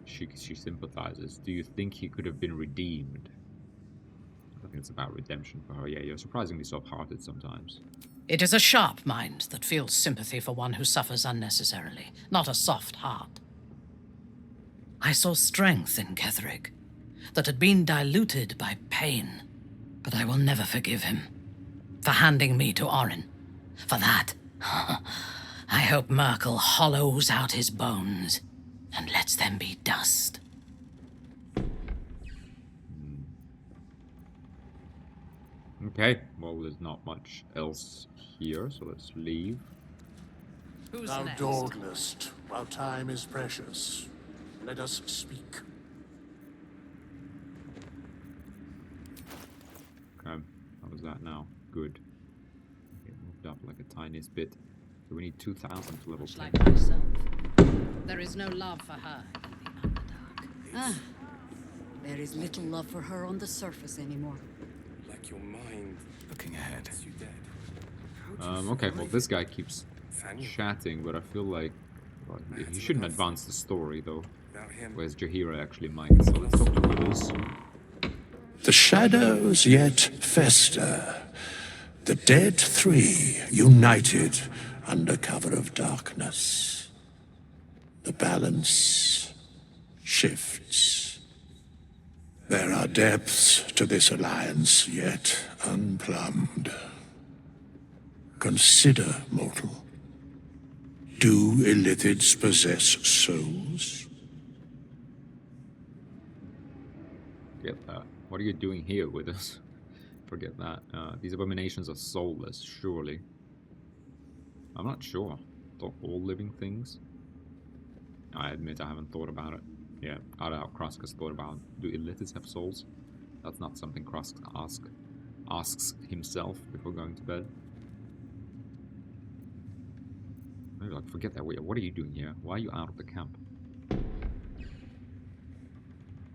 she sympathizes. Do you think he could have been redeemed? I think it's about redemption for her. Yeah, you're surprisingly soft-hearted sometimes. It is a sharp mind that feels sympathy for one who suffers unnecessarily, not a soft heart. I saw strength in Ketheric that had been diluted by pain, but I will never forgive him for handing me to Orin. For that, I hope Merkel hollows out his bones and lets them be dust. Okay, well, there's not much else here, so let's leave. Who's Thou next? dawdlest, while time is precious. Let us speak. Okay, how was that now? Good. It moved up like a tiniest bit. So we need 2,000 to level Much 10. like myself. There is no love for her in the Underdark. There is little love for her on the surface anymore. like your mind Looking ahead. wants you dead. How'd you Okay, well survive this it? guy keeps Nathaniel, chatting, but I feel like well, he shouldn't advance the story though. without him, Whereas Jaheira actually might. So let's talk to Withers. The shadows yet fester. The dead three united under cover of darkness. The balance shifts. There are depths to this alliance yet unplumbed. Consider, mortal. Do illithids possess souls? Forget that. What are you doing here with us? Forget that. These abominations are soulless, surely. I'm not sure. Thought all living things? I admit I haven't thought about it. Yeah, I don't know. Krusk has thought about, do illithids have souls? That's not something Krusk asks himself before going to bed. Maybe like, forget that. What are you doing here? Why are you out of the camp?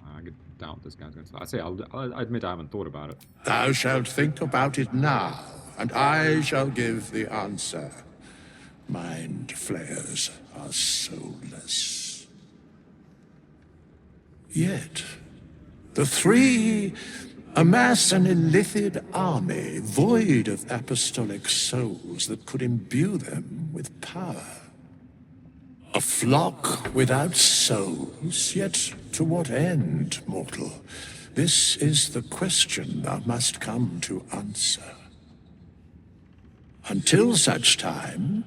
I doubt this guy's going to... I say, I'll admit I haven't thought about it. Thou shalt think about it now, and I shall give the answer. Mind flayers are soulless. Yet, the three amass an illithid army void of apostolic souls that could imbue them with power. A flock without souls, yet to what end, mortal? This is the question thou must come to answer. Until such time,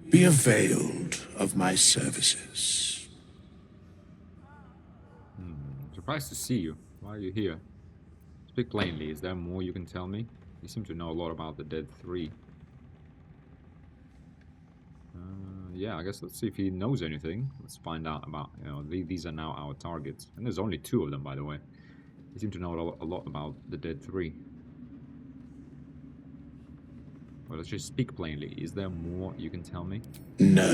be availed of my services. Surprised to see you. Why are you here? Speak plainly. Is there more you can tell me? You seem to know a lot about the Dead Three. Yeah, I guess let's see if he knows anything. Let's find out about, you know, these are now our targets. And there's only 2 of them, by the way. You seem to know a lot about the Dead Three. Well, let's just speak plainly. Is there more you can tell me? No.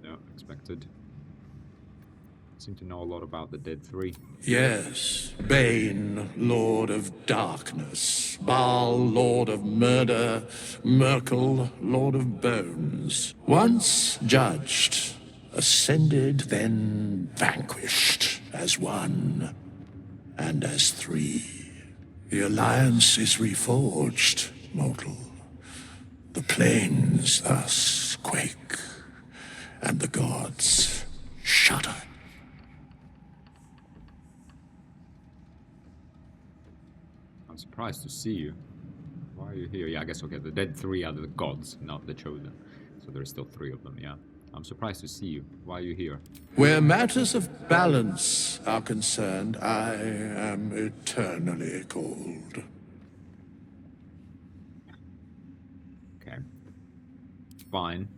No, expected. Seem to know a lot about the Dead Three. Yes, Bane, Lord of Darkness, Baal, Lord of Murder, Merkel, Lord of Bones. Once judged, ascended, then vanquished, as one, and as 3. The alliance is reforged, mortal. The plains thus quake, and the gods shudder. Surprised to see you. Why are you here? Yeah, I guess okay. The Dead Three are the gods, not the chosen. So there's still 3 of them, yeah. I'm surprised to see you. Why are you here? Where matters of balance are concerned, I am eternally cold. Okay. Fine.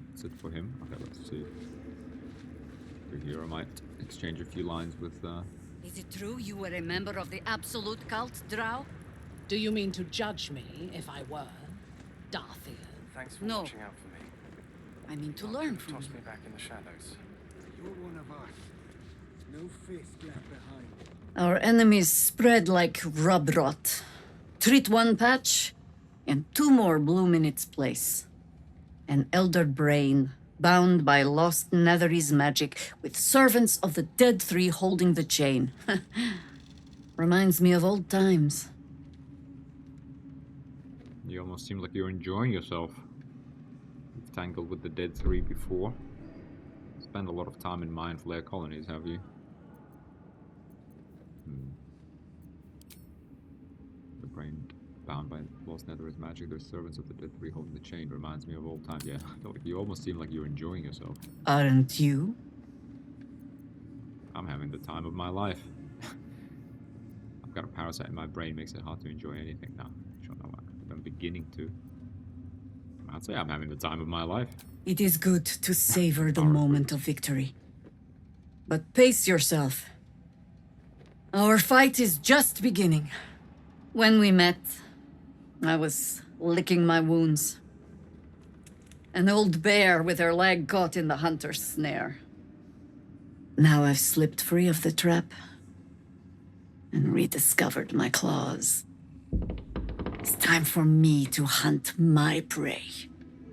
That's it for him. Okay, let's see. Here I might exchange a few lines with Is it true you were a member of the Absolute Cult, Drow? Do you mean to judge me if I were? Darthian. thanks for No. watching out for me. I mean to learn from Toss you. me back in the shadows. You're one of us. No fifth left behind. Our enemies spread like rub rot. Treat one patch, and 2 more bloom in its place. An elder brain, bound by lost Netherese magic, with servants of the Dead Three holding the chain. Reminds me of old times. You almost seem like you're enjoying yourself. You've tangled with the Dead Three before. Spend a lot of time in Mind Flare colonies, have you? The brain bound by lost Netherese magic, the servants of the Dead Three holding the chain reminds me of old times. Yeah, I feel like you almost seem like you're enjoying yourself. Aren't you? I'm having the time of my life. I've got a parasite in my brain, makes it hard to enjoy anything now. I'm beginning to. I'd say I'm having the time of my life. It is good to savor the moment of victory. But pace yourself. Our fight is just beginning. When we met, I was licking my wounds. An old bear with her leg caught in the hunter's snare. Now I've slipped free of the trap. and rediscovered my claws. It's time for me to hunt my prey.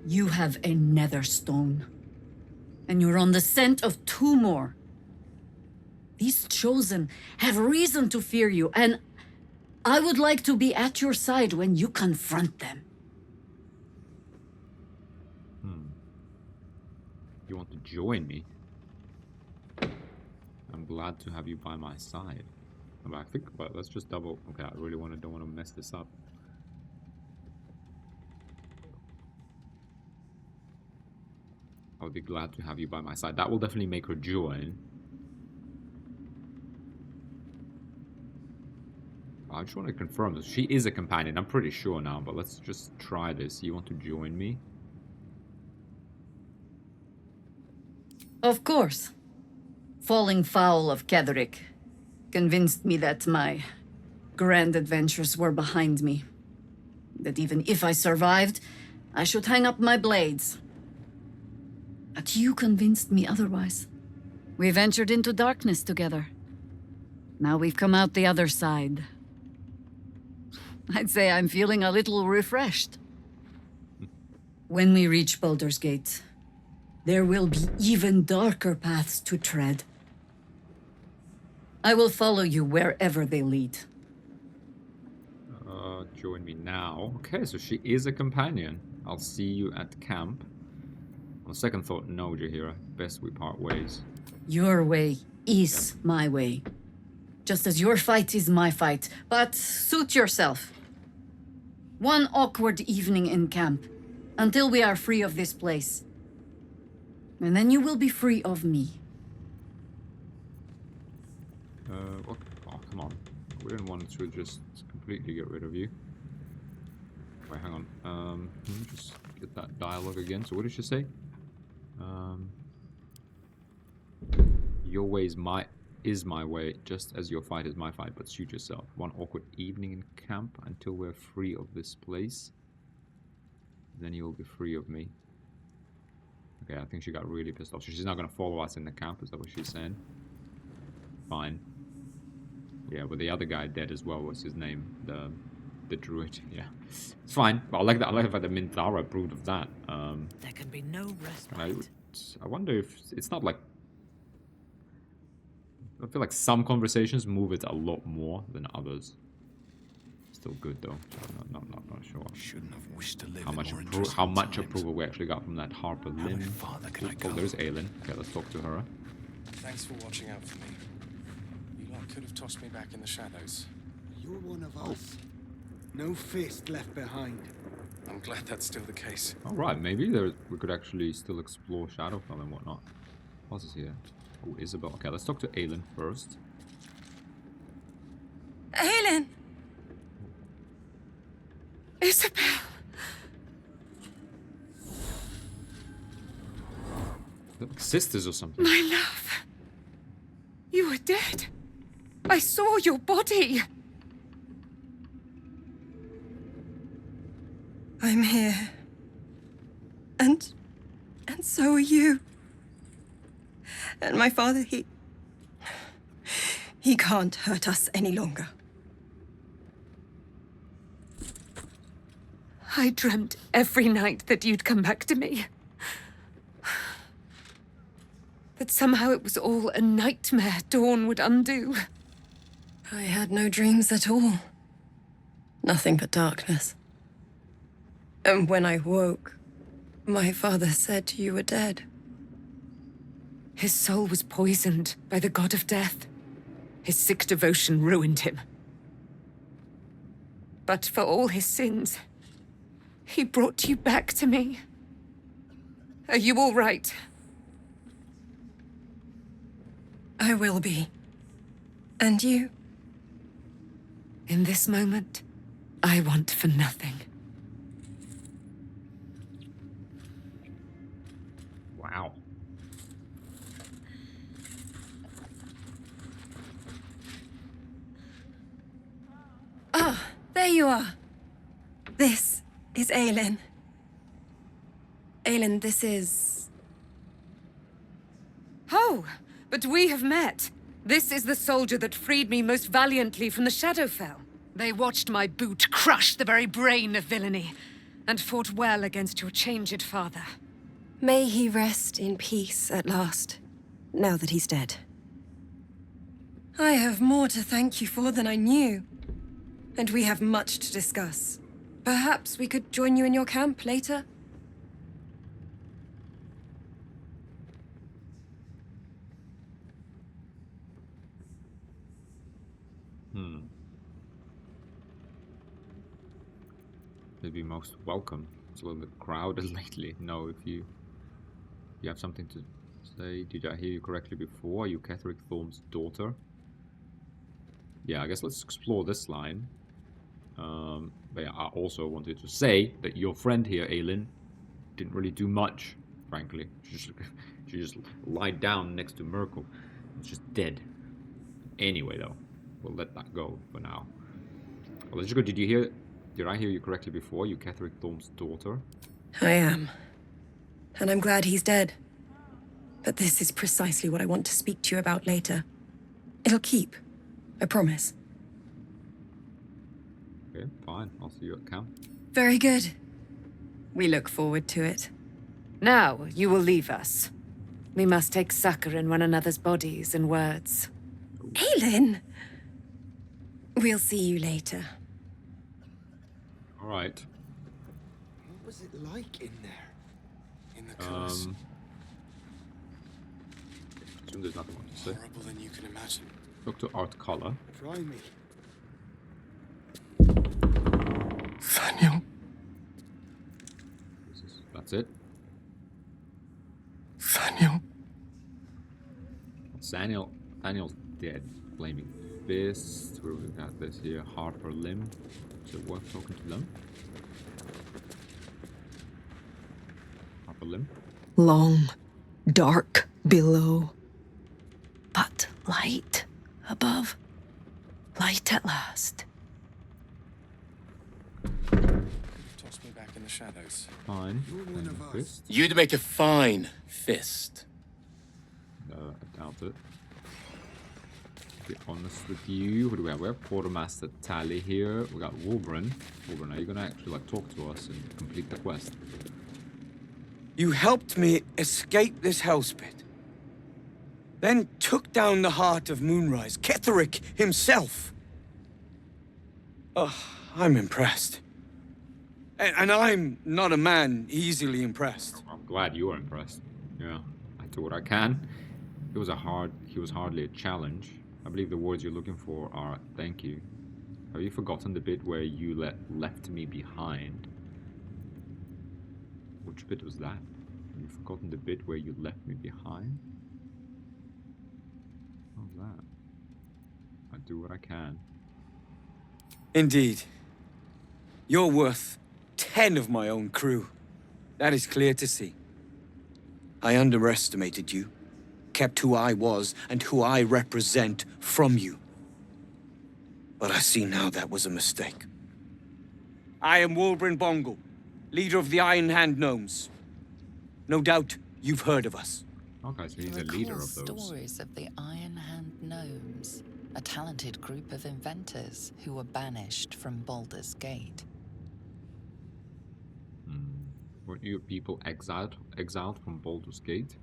You have a nether stone, and you're on the scent of 2 more. These chosen have reason to fear you, and I would like to be at your side when you confront them. You want to join me? I'm glad to have you by my side. But I think, but let's just double. Okay, I really don't want to mess this up. I would be glad to have you by my side. That will definitely make her join. I just want to confirm this. She is a companion. I'm pretty sure now, but let's just try this. You want to join me? Of course. Falling foul of Ketheric convinced me that my grand adventures were behind me. That even if I survived, I should hang up my blades. But you convinced me otherwise. We ventured into darkness together. Now we've come out the other side. I'd say I'm feeling a little refreshed. When we reach Baldur's Gate, there will be even darker paths to tread. I will follow you wherever they lead. Join me now. Okay, so she is a companion. I'll see you at camp. On second thought, no, Jaheira. Best we part ways. Your way is my way. Just as your fight is my fight. But suit yourself. One awkward evening in camp, until we are free of this place. And then you will be free of me. What? Oh, come on. We didn't want to just completely get rid of you. Wait, hang on. Let me just get that dialogue again. So what did she say? Your way is my way, just as your fight is my fight, but suit yourself. One awkward evening in camp until we're free of this place. Then you will be free of me. Okay, I think she got really pissed off. So she's not going to follow us in the camp, is that what she's saying? Fine. Yeah, but the other guy dead as well. What's his name? The druid. Yeah, it's fine. But I like that. I like the Minthara approved of that. There can be no respite. I wonder if it's not like. I feel like some conversations move it a lot more than others. Still good though. So not sure. Shouldn't have wished to live how much approval we actually got from that Harper Lynn. Oh, there's Aelin. Okay, let's talk to her. Thanks for watching out for me. You lot could have tossed me back in the shadows. You're one of us. No fist left behind. I'm glad that's still the case. Alright, maybe we could actually still explore Shadowfell and whatnot. What else is here? Oh, Isabel. Okay, let's talk to Aelin first. Aelin! Isabel! They're like sisters or something. My love! You were dead. I saw your body. I'm here. And so are you. And my father, he can't hurt us any longer. I dreamt every night that you'd come back to me. That somehow it was all a nightmare Dawn would undo. I had no dreams at all. Nothing but darkness. And when I woke, my father said you were dead. His soul was poisoned by the god of death. His sick devotion ruined him. But for all his sins, he brought you back to me. Are you all right? I will be. And you? In this moment, I want for nothing. Wow. Ah, there you are. This is Aelin. Aelin, this is... Oh, but we have met. This is the soldier that freed me most valiantly from the Shadowfell. They watched my boot crush the very brain of villainy, and fought well against your changed father. May he rest in peace at last, now that he's dead. I have more to thank you for than I knew, and we have much to discuss. Perhaps we could join you in your camp later? They'd be most welcome. It's a little bit crowded lately. No, if you have something to say. Did I hear you correctly before? Are you Ketheric Thorm's daughter? Yeah, I guess let's explore this line. But yeah, I also wanted to say that your friend here, Aelin, didn't really do much, frankly. She just lied down next to Merkel. It's just dead. Anyway, though, we'll let that go for now. Well, let's just go. Did I hear you correctly before? You Ketheric Thorm's daughter? I am. And I'm glad he's dead. But this is precisely what I want to speak to you about later. It'll keep. I promise. Okay, fine. I'll see you at camp. Very good. We look forward to it. Now, you will leave us. We must take succor in one another's bodies and words. Aelin! We'll see you later. Alright. What was it like in there? In the curse? Assume there's nothing more to say. Horrible than you can imagine. Look to Art Color. Try me. Thaniel. That's it. Thaniel. Daniel's dead. Flaming Fist. Where we got this here? Heart per limb. Is it worth talking to them? Heart per limb. Long, dark below, but light above. Light at last. Toss me back in the shadows. Fine. You're one of us. Fist. You'd make a fine fist. I doubt it. To be honest with you, who do we have? We have Quartermaster Tally here. We got Wolverine. Wolverine, are you gonna actually like talk to us and complete the quest? You helped me escape this hellspit. Then took down the heart of Moonrise, Ketheric himself. Oh, I'm impressed. And I'm not a man easily impressed. I'm glad you are impressed. Yeah, I do what I can. He was hardly a challenge. I believe the words you're looking for are thank you. Have you forgotten the bit where you left me behind? Which bit was that? Have you forgotten the bit where you left me behind? What was that? I do what I can. Indeed. You're worth 10 of my own crew. That is clear to see. I underestimated you. Kept who I was and who I represent from you. But I see now that was a mistake. I am Wolverine Bongle, leader of the Iron Hand Gnomes. No doubt you've heard of us. Okay, so he's a leader of those. Stories of the Iron Hand Gnomes, a talented group of inventors who were banished from Baldur's Gate. Weren't you people exiled from Baldur's Gate?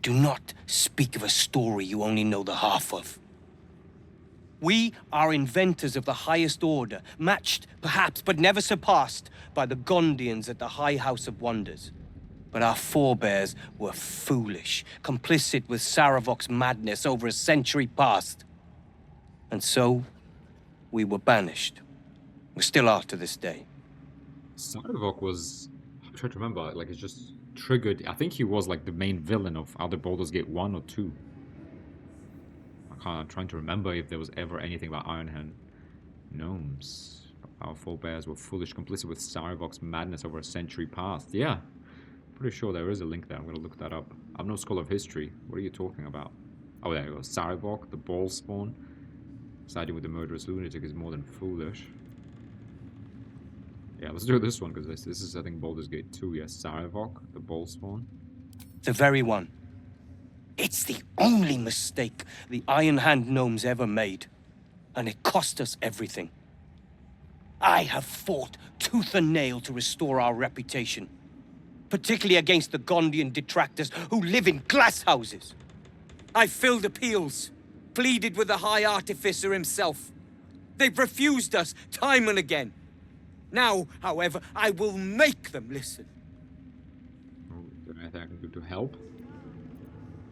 Do not speak of a story you only know the half of. We are inventors of the highest order, matched, perhaps, but never surpassed by the Gondians at the High House of Wonders. But our forebears were foolish, complicit with Saravok's madness over a century past. And so, we were banished. We still are to this day. Saravok was... I'm trying to remember, like, it just triggered... I think he was, like, the main villain of either Baldur's Gate 1 or 2. I'm trying to remember if there was ever anything about Iron Hand Gnomes. Our forebears were foolish, complicit with Saravok's madness over a century past. Yeah, pretty sure there is a link there. I'm gonna look that up. I'm no scholar of history. What are you talking about? Oh, there you go. Saravok, the ball spawn. Siding with the murderous lunatic is more than foolish. Yeah, let's do this one, because this is, I think, Baldur's Gate 2. Yes, Saravok, the ball spawn. The very one. It's the only mistake the Iron Hand gnomes ever made. And it cost us everything. I have fought tooth and nail to restore our reputation. Particularly against the Gondian detractors who live in glass houses. I filled appeals, pleaded with the High Artificer himself. They've refused us time and again. Now, however, I will make them listen. Is there anything I can do to help?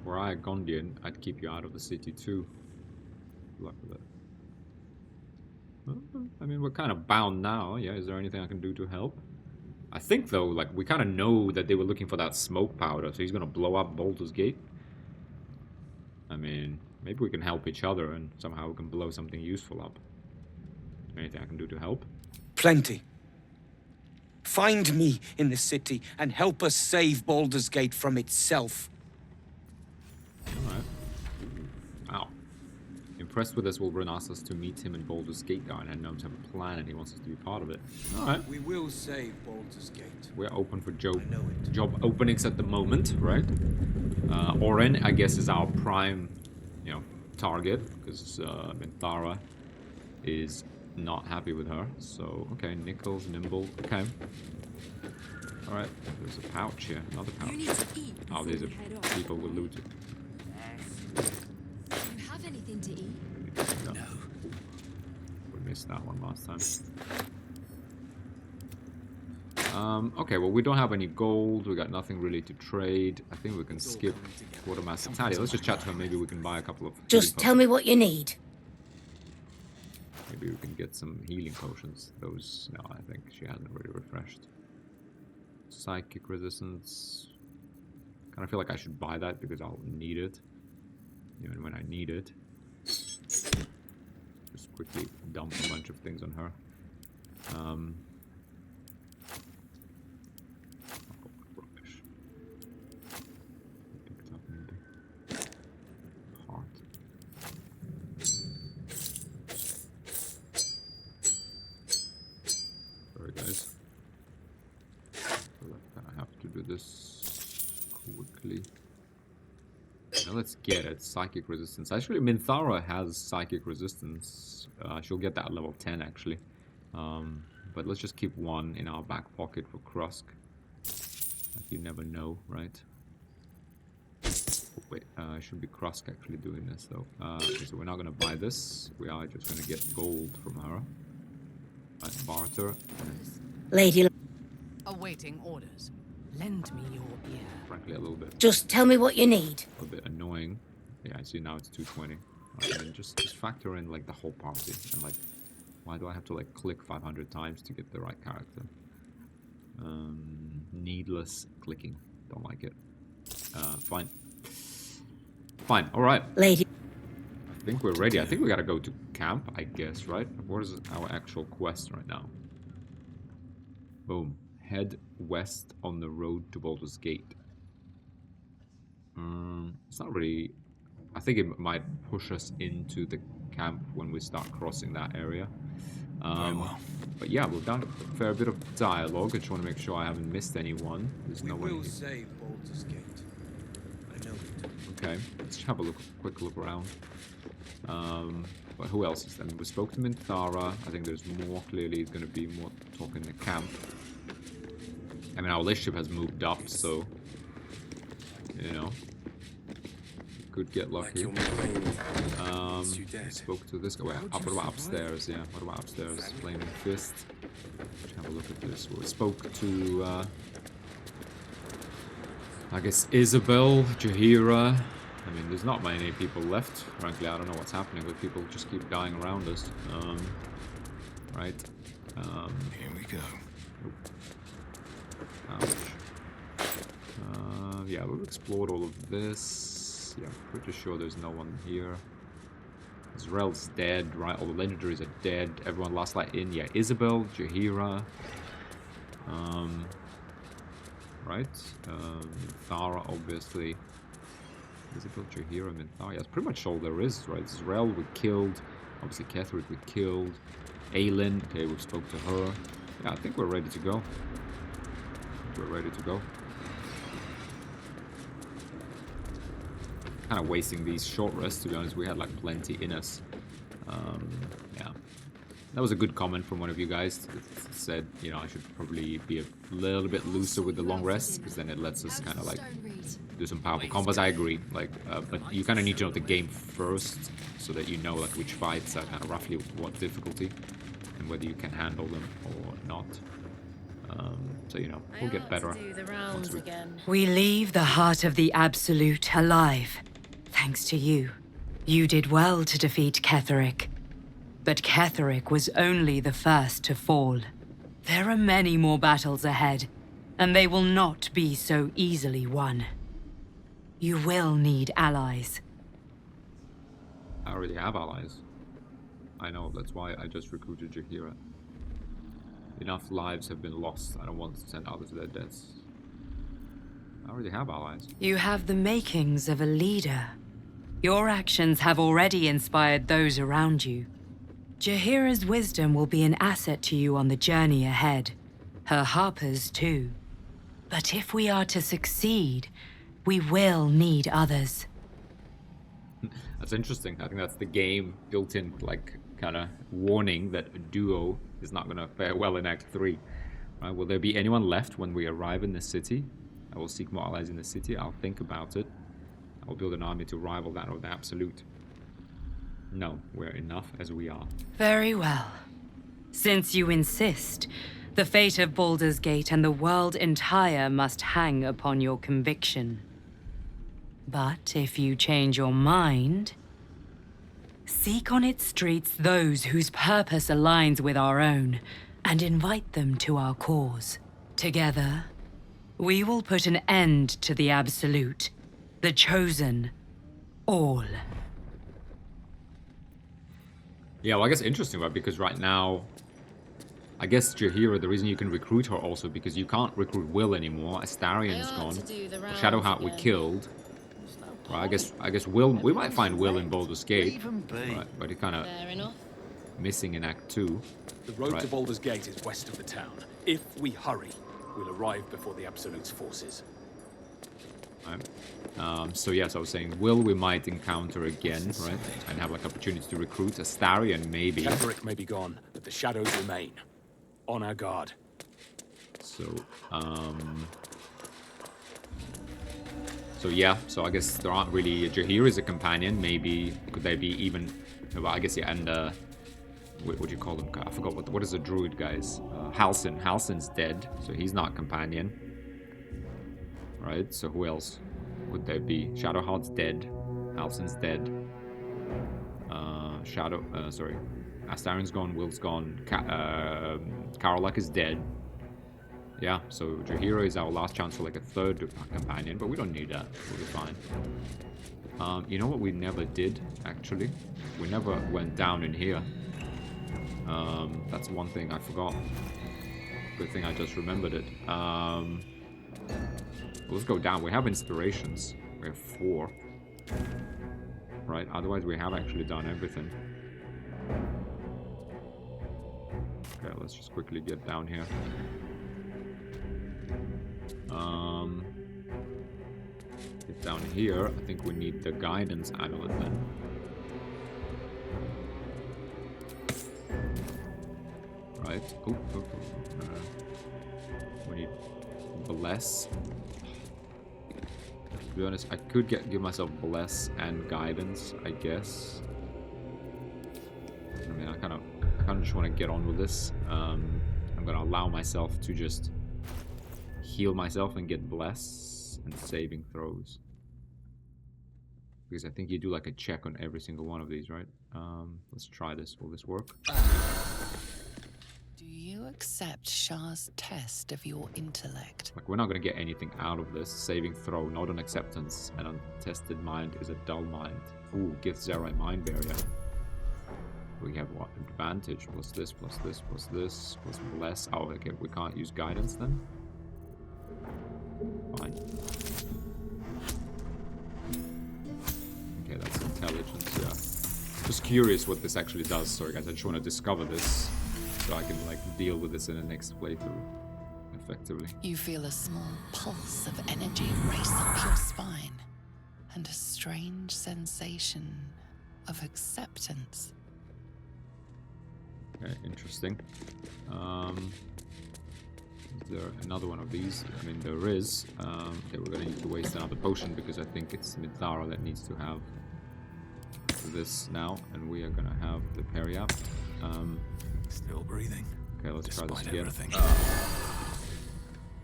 Were I a Gondian, I'd keep you out of the city too. Good luck with it. I mean, we're kind of bound now. Yeah, is there anything I can do to help? I think, though, like, we kind of know that they were looking for that smoke powder, so he's going to blow up Baldur's Gate. I mean, maybe we can help each other and somehow we can blow something useful up. Anything I can do to help? Plenty. Find me in the city and help us save Baldur's Gate from itself. Alright. Wow. Impressed with us, Wolverine asks us to meet him in Baldur's Gate. And Gnomes have a plan and he wants us to be part of it. Alright. We will save Baldur's Gate. We're open for job openings at the moment, right? Oren, I guess, is our prime, you know, target, because Minthara is not happy with her. So, okay, Nichols, Nimble, okay. Alright, there's a pouch here, another pouch. Oh, these are people who looted. Do you have anything to eat? No. We missed that one last time. Okay, well, we don't have any gold. We got nothing really to trade. I think we can skip Quartermaster Talia. Let's just chat to her. Maybe we can buy a couple of... Just tell me what you need. Maybe we can get some healing potions. Those... No, I think she hasn't really refreshed. Psychic resistance. Kind of feel like I should buy that because I'll need it. Even when I need it. Just quickly dump a bunch of things on her. Rubbish. Picked up maybe. Heart. Sorry guys. I have to do this quickly. Now let's get it. Psychic resistance. Actually, Minthara has psychic resistance. She'll get that at level 10 actually. But let's just keep one in our back pocket for Krusk. Like you never know, right? Oh, wait, it should be Krusk actually doing this though. Okay, so we're not gonna buy this. We are just gonna get gold from her. Right, barter. Lady. Awaiting orders. Lend me your ear. Frankly, a little bit. Just tell me what you need. A bit annoying. Yeah, I see now it's 220. Right, and then just factor in like the whole party and like, why do I have to like click 500 times to get the right character? Needless clicking. Don't like it. Fine. Fine. All right. Lady. I think we're ready. I think we gotta go to camp, I guess, right? What is our actual quest right now? Boom. Head west on the road to Baldur's Gate. It's not really... I think it might push us into the camp when we start crossing that area. Very well. But yeah, we've done a fair bit of dialogue. I just want to make sure I haven't missed anyone. There's no one here. We will save Baldur's Gate. I know it. Okay, let's have a quick look around. But who else is there? We spoke to Minthara. I think there's more. Clearly, it's going to be more talk in the camp. I mean, our relationship has moved up, so you know, we could get lucky. Spoke to this guy. Wait, what about upstairs? Yeah, what about upstairs? Flaming Fist. Let's have a look at this. We spoke to, I guess, Isabel, Jahira. I mean, there's not many people left. Frankly, I don't know what's happening, but people just keep dying around us. Right. Here we go. Ouch. Yeah, we've explored all of this. Yeah, I'm pretty sure there's no one here. Zrel's dead, right? All the legendaries are dead. Everyone last light in. Yeah, Isabel, Jahira. Right? Minthara, obviously. Isabel, Jahira, Minthara. Yeah, that's pretty much all there is, right? Zrel we killed. Obviously, Ketheric we killed. Aelin, okay, we spoke to her. Yeah, I think we're ready to go. We're ready to go. kind of wasting these short rests, to be honest. We had like plenty in us. Yeah. That was a good comment from one of you guys that said, you know, I should probably be a little bit looser with the long rests, because then it lets us kind of like do some powerful combos. I agree, like, but you kind of need to know the game first, so that you know like which fights are kind of roughly what difficulty, and whether you can handle them or not. So, you know, we'll get better. We leave the heart of the Absolute alive, thanks to you. You did well to defeat Ketheric. But Ketheric was only the first to fall. There are many more battles ahead, and they will not be so easily won. You will need allies. I already have allies. I know, that's why I just recruited Jaheira. Enough lives have been lost. I don't want to send others to their deaths. I already have allies. You have the makings of a leader. Your actions have already inspired those around you. Jaheira's wisdom will be an asset to you on the journey ahead. Her harpers too. But if we are to succeed, we will need others. That's interesting. I think that's the game built-in, like, kind of warning that a duo is not going to fare well in Act 3. Right? Will there be anyone left when we arrive in the city? I will seek more allies in the city. I'll think about it. I will build an army to rival that of the Absolute. No, we're enough as we are. Very well. Since you insist, the fate of Baldur's Gate and the world entire must hang upon your conviction. But if you change your mind, seek on its streets those whose purpose aligns with our own, and invite them to our cause. Together, we will put an end to the Absolute, the Chosen, all. Yeah, well, I guess interesting, right? Because right now, I guess Jaheira, the reason you can recruit her also, because you can't recruit Will anymore. Astarion's gone. Shadowheart we killed. Right, I guess Will, we might find Will in Baldur's Gate. Right, but he kind of missing in Act 2. The road to Baldur's Gate is west of the town. If we hurry, we'll arrive before the Absolute's forces. Right. So yes, I was saying Will we might encounter again, right? And have like opportunity to recruit Astarion maybe. Ketheric may be gone, but the shadows remain. On our guard. So, so yeah, so I guess there aren't really... Jaheira is a companion, maybe could they be even... Well, I guess, yeah, and what do you call them? I forgot, what is a druid, guys? Halsin. Halsin's dead, so he's not companion. Right, so who else would there be? Shadowheart's dead. Halsin's dead. Sorry. Astarion's gone, Will's gone, Karolak is dead. Yeah, so Jaheira is our last chance for like a third companion, but we don't need that. We'll be fine. You know what we never did, actually? We never went down in here. That's one thing I forgot. Good thing I just remembered it. Let's go down. We have inspirations. We have 4. Right, otherwise we have actually done everything. Okay, let's just quickly get down here. Get down here. I think we need the guidance amulet then. Right. We need bless. To be honest, I could give myself bless and guidance, I guess. I mean, I kind of just want to get on with this. I'm gonna allow myself to just heal myself and get bless and saving throws, because I think you do like a check on every single one of these, right? Let's try this. Will this work? Do you accept Shah's test of your intellect? Like, we're not going to get anything out of this. Saving throw, not on acceptance. An untested mind is a dull mind. Ooh, gives Zerai mind barrier. We have what? Advantage, plus this, plus this, plus this, plus bless. Oh, okay, we can't use guidance then? Fine. Okay, that's intelligence, yeah. Just curious what this actually does. Sorry guys, I just want to discover this so I can like deal with this in the next playthrough effectively. You feel a small pulse of energy race up your spine. and a strange sensation of acceptance. Okay, interesting. Is there another one of these? I mean, there is. Okay, we're gonna need to waste another potion because I think it's Minthara that needs to have this now, and we are gonna have the parry up. Still breathing. Okay, let's try this again.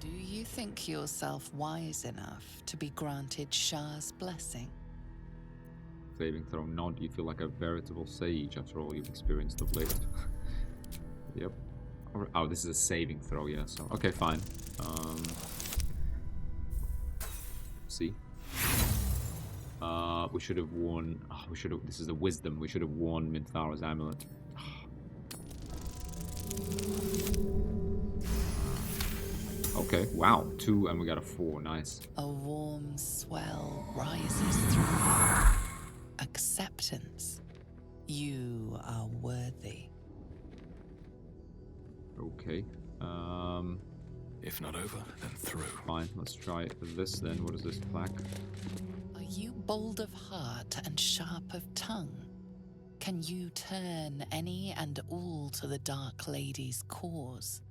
Do you think yourself wise enough to be granted Shah's blessing? Saving throw nod. You feel like a veritable sage after all you've experienced of late. Yep. Oh, this is a saving throw, yeah, so... Okay, fine. See? We should have worn... Oh, we should have... This is the wisdom. We should have worn Minthara's amulet. Okay, wow. 2 and we got a 4. Nice. A warm swell rises through you. Acceptance. You are worthy. Okay. If not over, then through. Fine, let's try this then. What is this plaque? Are you bold of heart and sharp of tongue? Can you turn any and all to the Dark Lady's cause?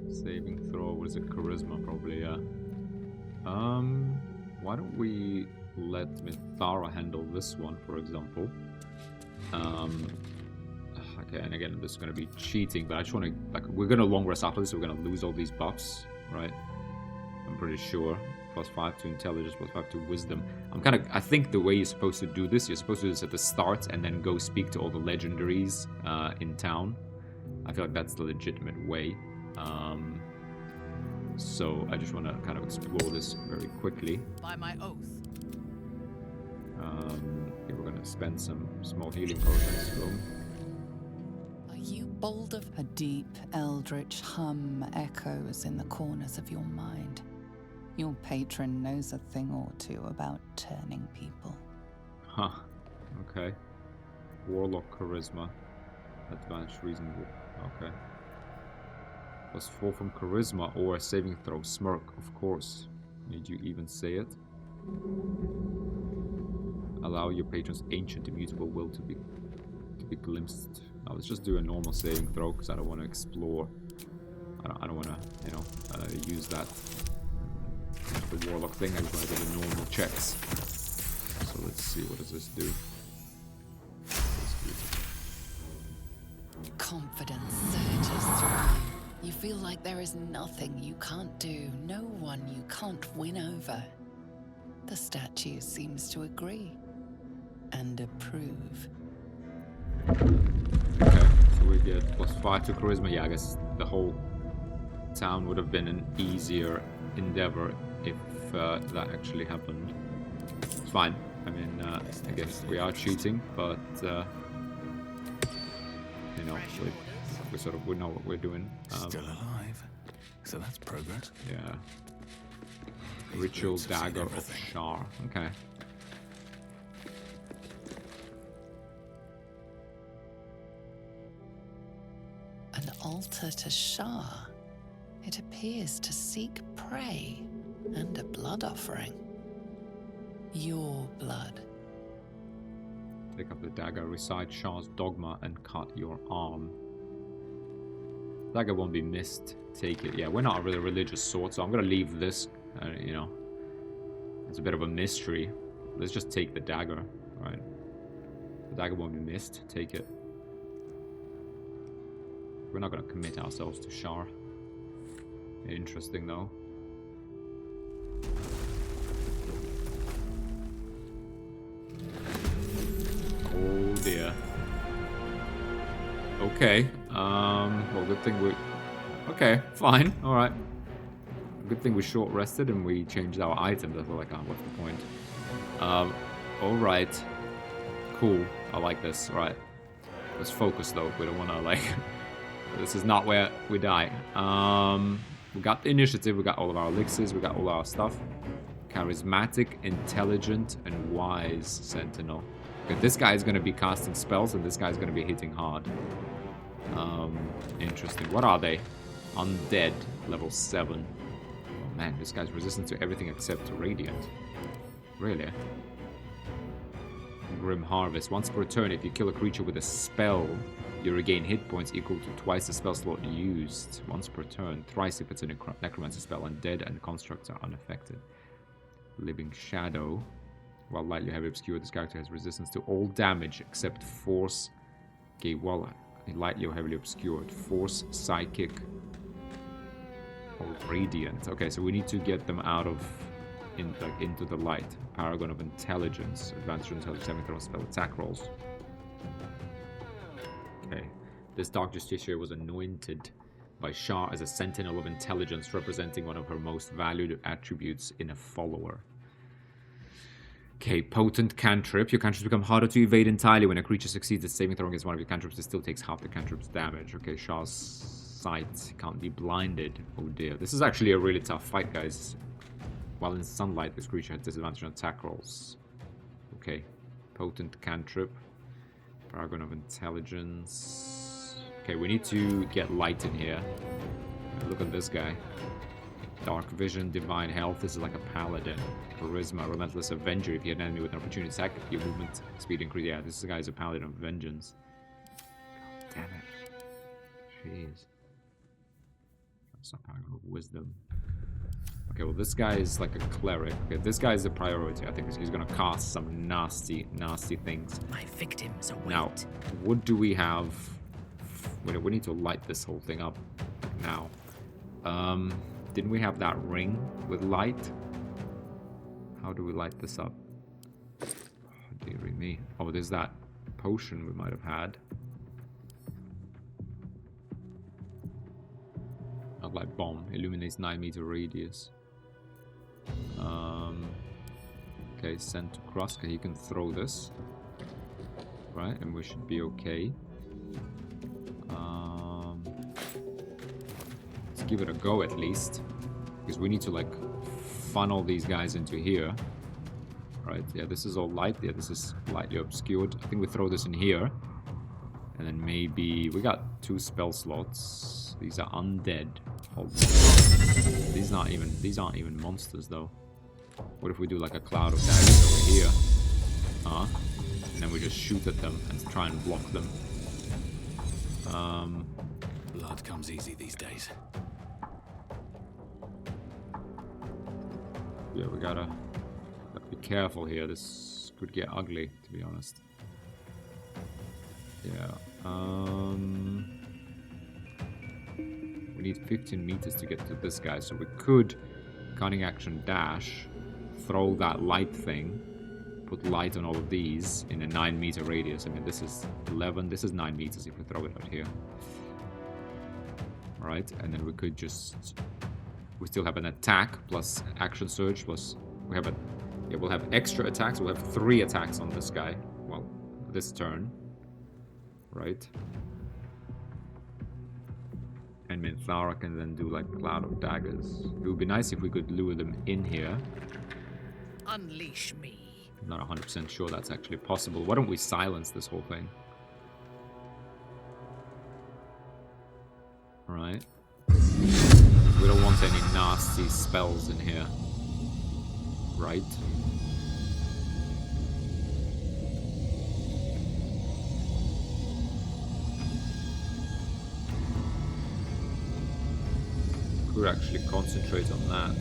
Saving throw, what is it? Charisma, probably, yeah. Why don't we let Minthara handle this one, for example? Okay, and again, this is going to be cheating, but I just want to, like, we're going to long rest after this, so we're going to lose all these buffs, right? I'm pretty sure. +5 to intelligence, +5 to wisdom. I think the way you're supposed to do this, you're supposed to do this at the start and then go speak to all the legendaries in town. I feel like that's the legitimate way. So I just want to kind of explore this very quickly. By my oath. Okay, we're going to spend some small healing potions. Are you bold of... A deep, eldritch hum echoes in the corners of your mind. Your patron knows a thing or two about turning people. Huh. Okay. Warlock charisma. Advanced reasonable. Okay. +4 from charisma or a saving throw. Smirk, of course. Need you even say it? Allow your patron's ancient immutable will to be glimpsed. Now let's just do a normal saving throw because I don't want to explore. I don't want to, you know, use that. The warlock thing. I just want to do the normal checks. So let's see, what does this do? Confidence surges through you. You feel like there is nothing you can't do, no one you can't win over. The statue seems to agree and approve. Okay, so we get +5 to charisma. Yeah, I guess the whole town would have been an easier endeavor if that actually happened. It's fine. I mean, I guess we are cheating, but you know, we know what we're doing. Still alive, so that's progress. Yeah. Ritual dagger of Shar. Okay. An altar to Shah. It appears to seek prey and a blood offering. Your blood. Take up the dagger, recite Shah's dogma, and cut your arm. Dagger won't be missed. Take it. Yeah, we're not a really religious sword, so I'm gonna leave this. You know, it's a bit of a mystery. Let's just take the dagger, right? The dagger won't be missed. Take it. We're not gonna commit ourselves to Shar. Interesting, though. Oh dear. Okay. Well, good thing we... Okay, fine. Alright. Good thing we short rested and we changed our items. I feel like, what's the point? Alright. Cool. I like this. Alright. Let's focus, though. We don't want to, like... This is not where we die. We got the initiative. We got all of our elixirs. We got all our stuff. Charismatic, intelligent, and wise sentinel. Okay, this guy is going to be casting spells, and this guy is going to be hitting hard. Interesting. What are they? Undead, level 7. Oh man, this guy's resistant to everything except radiant. Really? Grim Harvest. Once per turn, if you kill a creature with a spell, you regain hit points equal to twice the spell slot used. Once per turn, thrice if it's a necromancy spell. Undead and constructs are unaffected. Living Shadow. While lightly heavily obscured, this character has resistance to all damage except force. Okay, while lightly or heavily obscured, force, psychic, or radiant. Okay, so we need to get them out of into the light. Paragon of Intelligence. Advantage on intelligence saving throw spell attack rolls. Okay. This Dark Justiciar was anointed by Shah as a Sentinel of Intelligence, representing one of her most valued attributes in a follower. Okay, Potent Cantrip. Your cantrips become harder to evade entirely when a creature succeeds at saving throw against one of your cantrips. It still takes half the cantrip's damage. Okay, Shah's sight can't be blinded. Oh dear. This is actually a really tough fight, guys. While in sunlight, this creature has disadvantage on attack rolls. Okay, Potent Cantrip. Paragon of Intelligence. Okay, we need to get light in here. Look at this guy. Dark Vision, Divine Health. This is like a Paladin. Charisma, Relentless Avenger. If you hit an enemy with an opportunity attack, your movement speed increase. Yeah, this guy is a Paladin of Vengeance. God damn it. Jeez. That's a Paragon of Wisdom. Okay, well, this guy is like a cleric. Okay, this guy is the priority, I think. He's gonna cast some nasty, nasty things. My victims await. Now, what do we have? We need to light this whole thing up now. Didn't we have that ring with light? How do we light this up? Oh, dearie me. Oh, there's that potion we might have had. Light bomb illuminates 9-meter radius. Okay, send to Kruska. He can throw this, right? And we should be okay. Let's give it a go at least, because we need to like funnel these guys into here, right? Yeah, this is all light. Yeah, this is lightly obscured. I think we throw this in here, and then maybe we got 2 spell slots. These are undead. Oh, these aren't even monsters though. What if we do like a cloud of daggers over here? And then we just shoot at them and try and block them. Blood comes easy these days. Yeah, we gotta be careful here. This could get ugly, to be honest. Yeah. We need 15 meters to get to this guy, so we could cunning action dash, throw that light thing, put light on all of these in a 9-meter radius. I mean, this is 11, this is 9 meters if we throw it out here. Alright, and then we could just... We still have an attack plus action surge plus... We have a... Yeah, we'll have extra attacks. We'll have 3 attacks on this guy. Well, this turn. Right? And Minthara can then do like Cloud of Daggers. It would be nice if we could lure them in here. Unleash me. I'm not 100% sure that's actually possible. Why don't we silence this whole thing? Right. We don't want any nasty spells in here. Right. Could actually concentrate on that.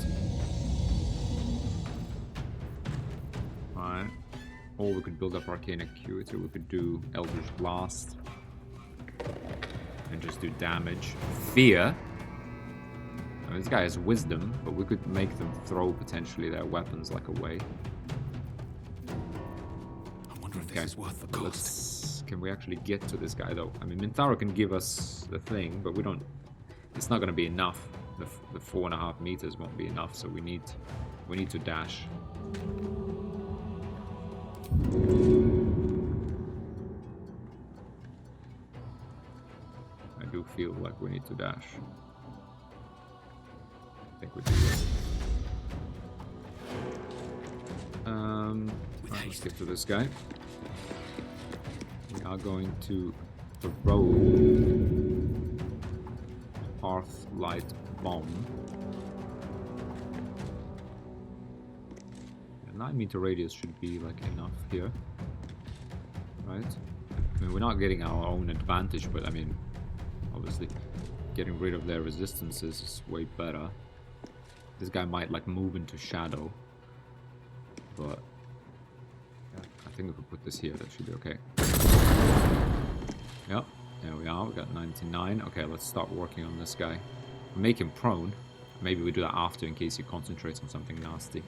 Alright. Or we could build up Arcane Acuity. We could do Eldritch Blast. And just do damage. Fear. I mean, this guy has Wisdom, but we could make them throw potentially their weapons like away. I wonder if this is worth the cost. Can we actually get to this guy though? I mean, Minthara can give us the thing, but we don't... It's not going to be enough. The 4.5 meters won't be enough, so we need to dash. I do feel like we need to dash. I think we do. Right, let's get to this guy. We are going to throw Hearth Light Bomb. Yeah, 9-meter radius should be like enough here, right? I mean, we're not getting our own advantage, but I mean, obviously, getting rid of their resistances is way better. This guy might like move into shadow, but yeah, I think if we put this here, that should be okay. Yep, there we are. We got 99. Okay, let's start working on this guy. Make him prone. Maybe we do that after in case he concentrates on something nasty.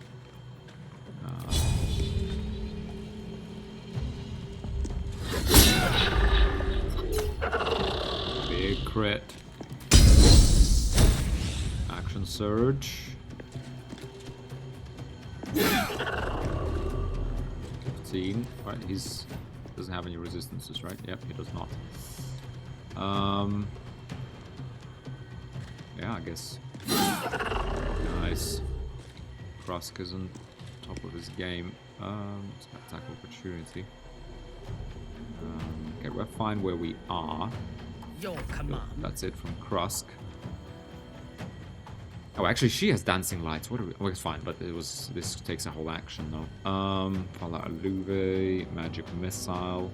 Big crit. Action surge. 15. Right, he's doesn't have any resistances, right? Yep, he does not. Yeah, I guess. Nice. Krusk is on top of his game. It's got attack opportunity. Okay, we're fine where we are. Your command. That's it from Krusk. Oh, actually, she has dancing lights. What are we? Oh, it's fine, but it was. This takes a whole action though. Pala Alluve, magic missile.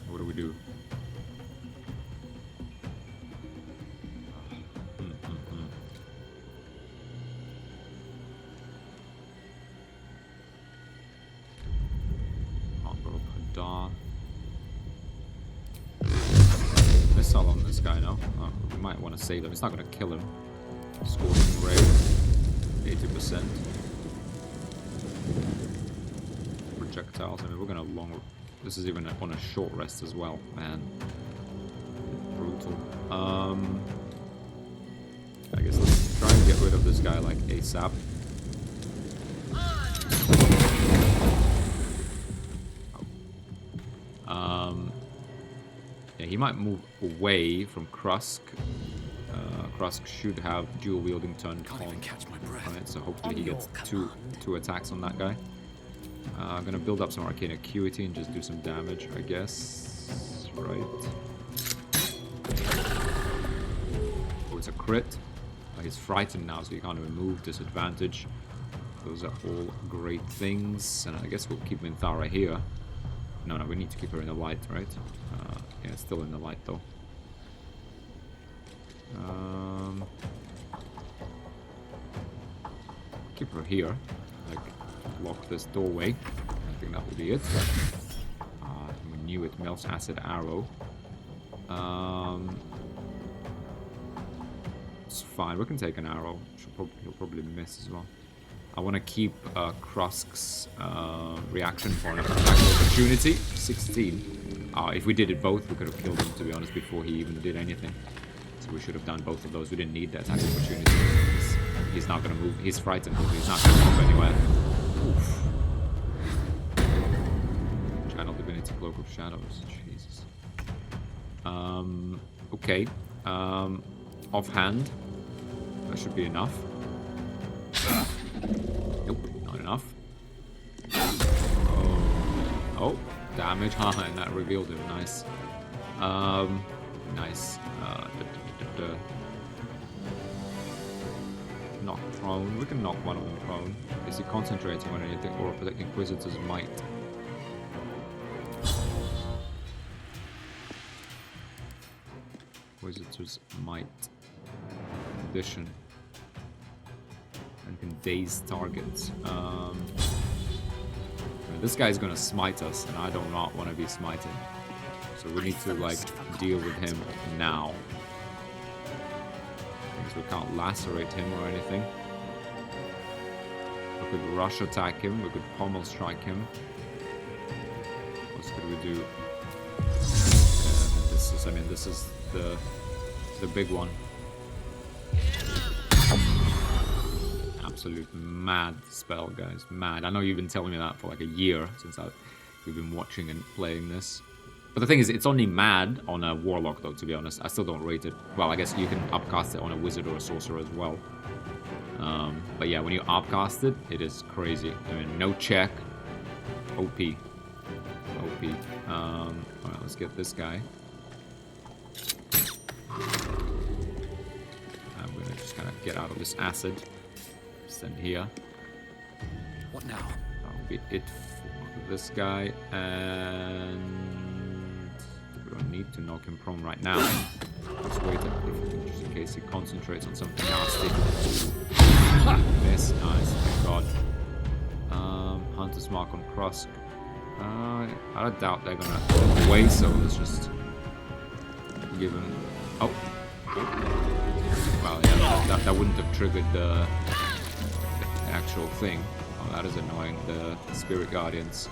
What do we do? Missile on this guy now. Oh, we might want to save him. It's not going to kill him. Scorching ray, 80%. Projectiles. I mean, we're going to long. This is even on a short rest as well, man. Brutal. I guess let's try and get rid of this guy like ASAP. Yeah, he might move away from Krusk. Krusk should have dual wielding turn on it, so hopefully he gets two attacks on that guy. I'm gonna build up some arcane acuity and just do some damage, I guess. Right. Oh, it's a crit. He's frightened now, so he can't even move. Disadvantage. Those are all great things, and I guess we'll keep Minthara here. No, we need to keep her in the light, right? Yeah, it's still in the light though. Keep her here. Like, lock this doorway. I think that will be it. We knew it. Melts acid arrow. It's fine. We can take an arrow. He'll probably miss as well. I want to keep Krusk's reaction for an attack opportunity. 16. If we did it both, we could have killed him, to be honest, before he even did anything. So we should have done both of those. We didn't need the attack opportunity. He's not going to move. He's frightened. He's not going to move anywhere. Oof. Channel Divinity Cloak of Shadows. Jesus. Okay. Offhand. That should be enough. Nope, not enough. Oh, damage, haha, and that revealed him. Nice. Nice. Knock prone. We can knock one of them prone. Is he concentrating on anything, or the Inquisitor's might? Inquisitor's might. Condition. And can daze targets. This guy's gonna smite us, and I do not want to be smited. So we need to like deal with him now. Because we can't lacerate him or anything. We could rush attack him. We could pommel strike him. What could we do? This is the big one. Absolute mad spell, guys. Mad. I know you've been telling me that for like a year since we've been watching and playing this. But the thing is, it's only mad on a warlock, though, to be honest. I still don't rate it. Well, I guess you can upcast it on a wizard or a sorcerer as well. But yeah, when you upcast it, it is crazy. I mean, no check. OP. OP. Alright, let's get this guy. I'm gonna get out of this acid. Send here. What now? That'll be it for this guy, and we don't need to knock him prone right now. Let's wait just in case he concentrates on something nasty. Miss, nice, thank God. Hunter's mark on Krusk. I doubt they're gonna walk away, so let's just give him. Oh, well, yeah, that wouldn't have triggered the actual thing. Oh, that is annoying. The Spirit Guardians.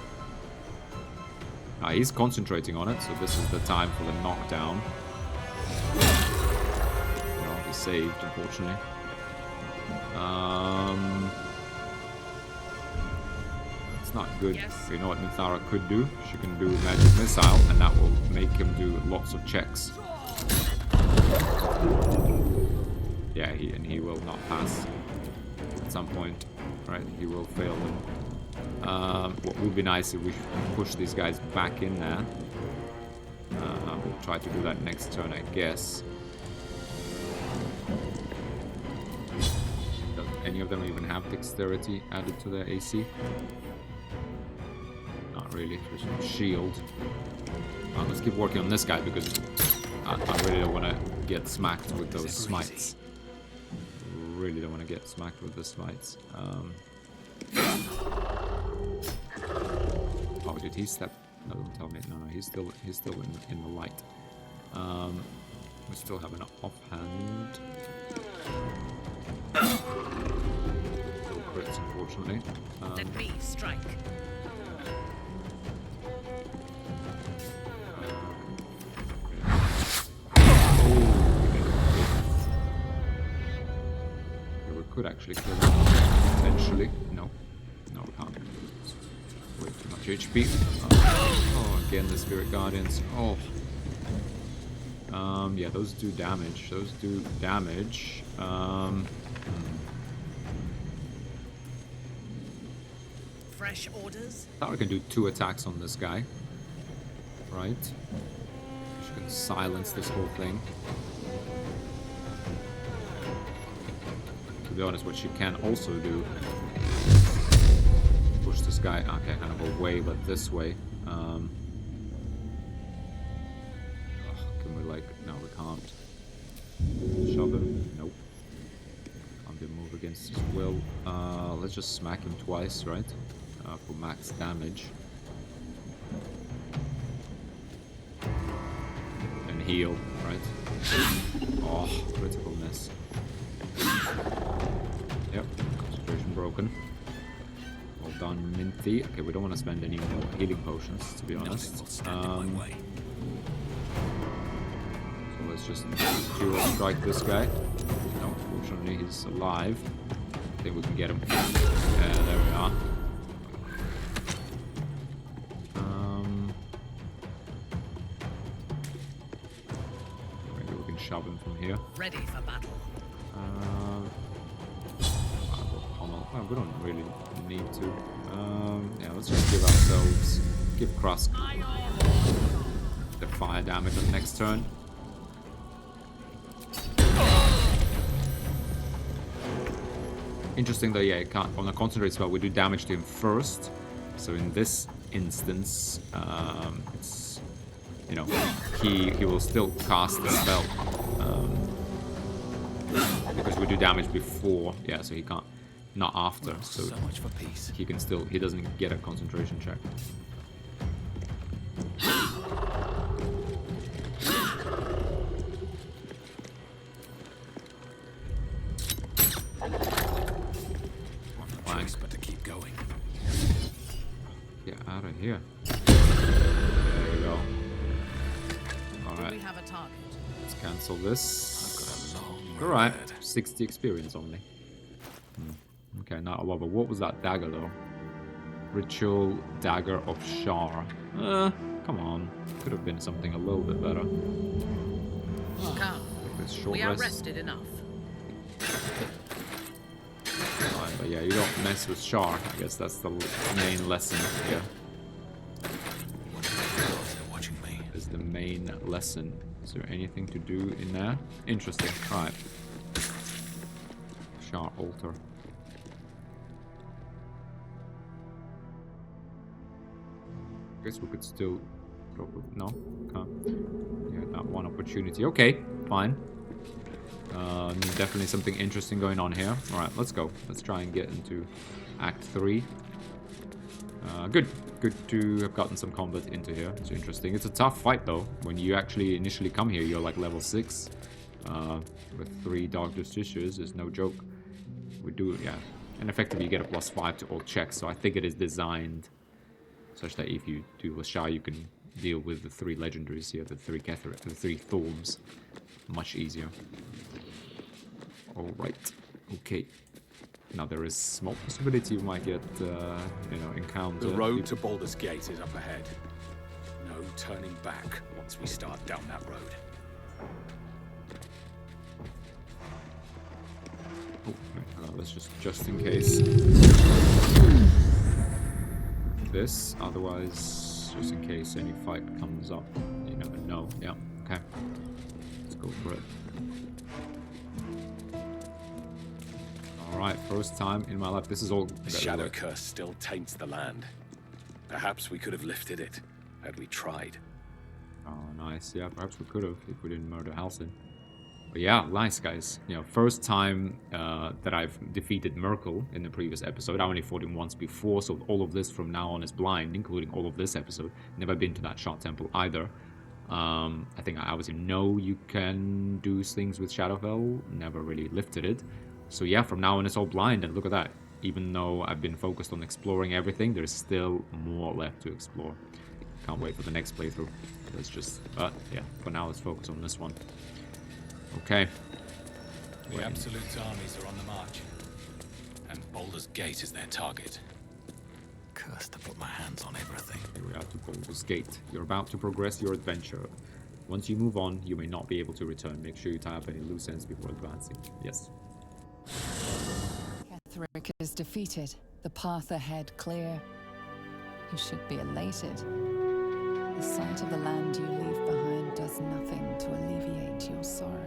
He's concentrating on it, so this is the time for the knockdown. Well, he saved, unfortunately. It's not good. You know what Minthara could do? She can do Magic Missile, and that will make him do lots of checks. Yeah, he will not pass at some point. Right, he will fail them. What would be nice if we push these guys back in there. We'll try to do that next turn, I guess. Does any of them even have dexterity added to their AC? Not really, just shield. Let's keep working on this guy because I really don't want to get smacked with those smites. Really don't want to get smacked with the smites. Oh, did he step? No, don't tell me. No, he's still in the light. We still have an offhand. Still crits, unfortunately. Let me strike. Could actually kill him, potentially. No, we can't. Way too much HP. Oh, again the Spirit Guardians. Oh. Yeah, those do damage. Fresh orders? I thought we can do 2 attacks on this guy. Right. She can silence this whole thing. To be honest, what she can also do, push this guy, okay, kind of away, but this way. Can we like, no, we can't. Shove him, nope. Can't do a move against his will. Let's just smack him twice, right? For max damage. And heal, right? Oh, critical miss. Yep, concentration broken. Well done, Minty. Okay, we don't want to spend any more healing potions, to be honest. So let's just dual strike this guy. No, fortunately he's alive. I think we can get him. Yeah, there we are. Maybe we can shove him from here. Ready for battle. Well, we don't really need to. Yeah, let's just give Krusk the fire damage on the next turn. Interesting though, yeah, it can't, on a concentrate spell we do damage to him first. So in this instance, it's, you know, he will still cast the spell because we do damage before. Yeah, so he can't. Not after, so much for peace. He can still, he doesn't get a concentration check. Thanks, but to keep going. Get out of here. There you go. Alright. We have a target. Let's cancel this. I've got a long Alright, 60 experience only. Okay, now however, what was that dagger though? Ritual Dagger of Shar. Come on. Could have been something a little bit better. Come. We are rested enough. Fine, but yeah, you don't mess with Shar. I guess that's the main lesson here. Watching me. Is the main lesson. Is there anything to do in there? Interesting. Alright. Shard altar. Guess we could still go with, no, can't. Yeah, that one opportunity. Okay, fine. Definitely something interesting going on here. All right, let's go. Let's try and get into Act 3. Good to have gotten some combat into here. It's interesting. It's a tough fight though. When you actually initially come here, you're like level 6 with 3 Dark Justiciars. It's no joke. We do, yeah. And effectively, you get a +5 to all checks. So I think it is designed such that if you do a shy, you can deal with the 3 legendaries here, the 3 Ketheric, the 3 Thorns, much easier. All right. Okay. Now there is small possibility you might get, you know, encounter. The road to Baldur's Gate is up ahead. No turning back once we start down that road. Oh, let's just in case. This, otherwise, just in case any fight comes up, you never know. Yeah, okay. Let's go for it. Alright, first time in my life. This is all... The shadow curse still taints the land. Perhaps we could have lifted it, had we tried. Oh, nice. Yeah, perhaps we could have if we didn't murder Halsin. But yeah, nice, guys. You know, first time that I've defeated Merkel in the previous episode. I only fought him once before, so all of this from now on is blind, including all of this episode. Never been to that Shard Temple either. I think I obviously know you can do things with Shadowfell. Never really lifted it. So yeah, from now on it's all blind, and look at that. Even though I've been focused on exploring everything, there's still more left to explore. Can't wait for the next playthrough. Let's just, yeah, for now let's focus on this one. Okay. The Absolute's armies are on the march, and Baldur's Gate is their target. Cursed to put my hands on everything. Here we are to Baldur's Gate. You're about to progress your adventure. Once you move on, you may not be able to return. Make sure you tie up any loose ends before advancing. Yes. Ketheric is defeated. The path ahead clear. You should be elated. The sight of the land you leave behind does nothing to alleviate your sorrow.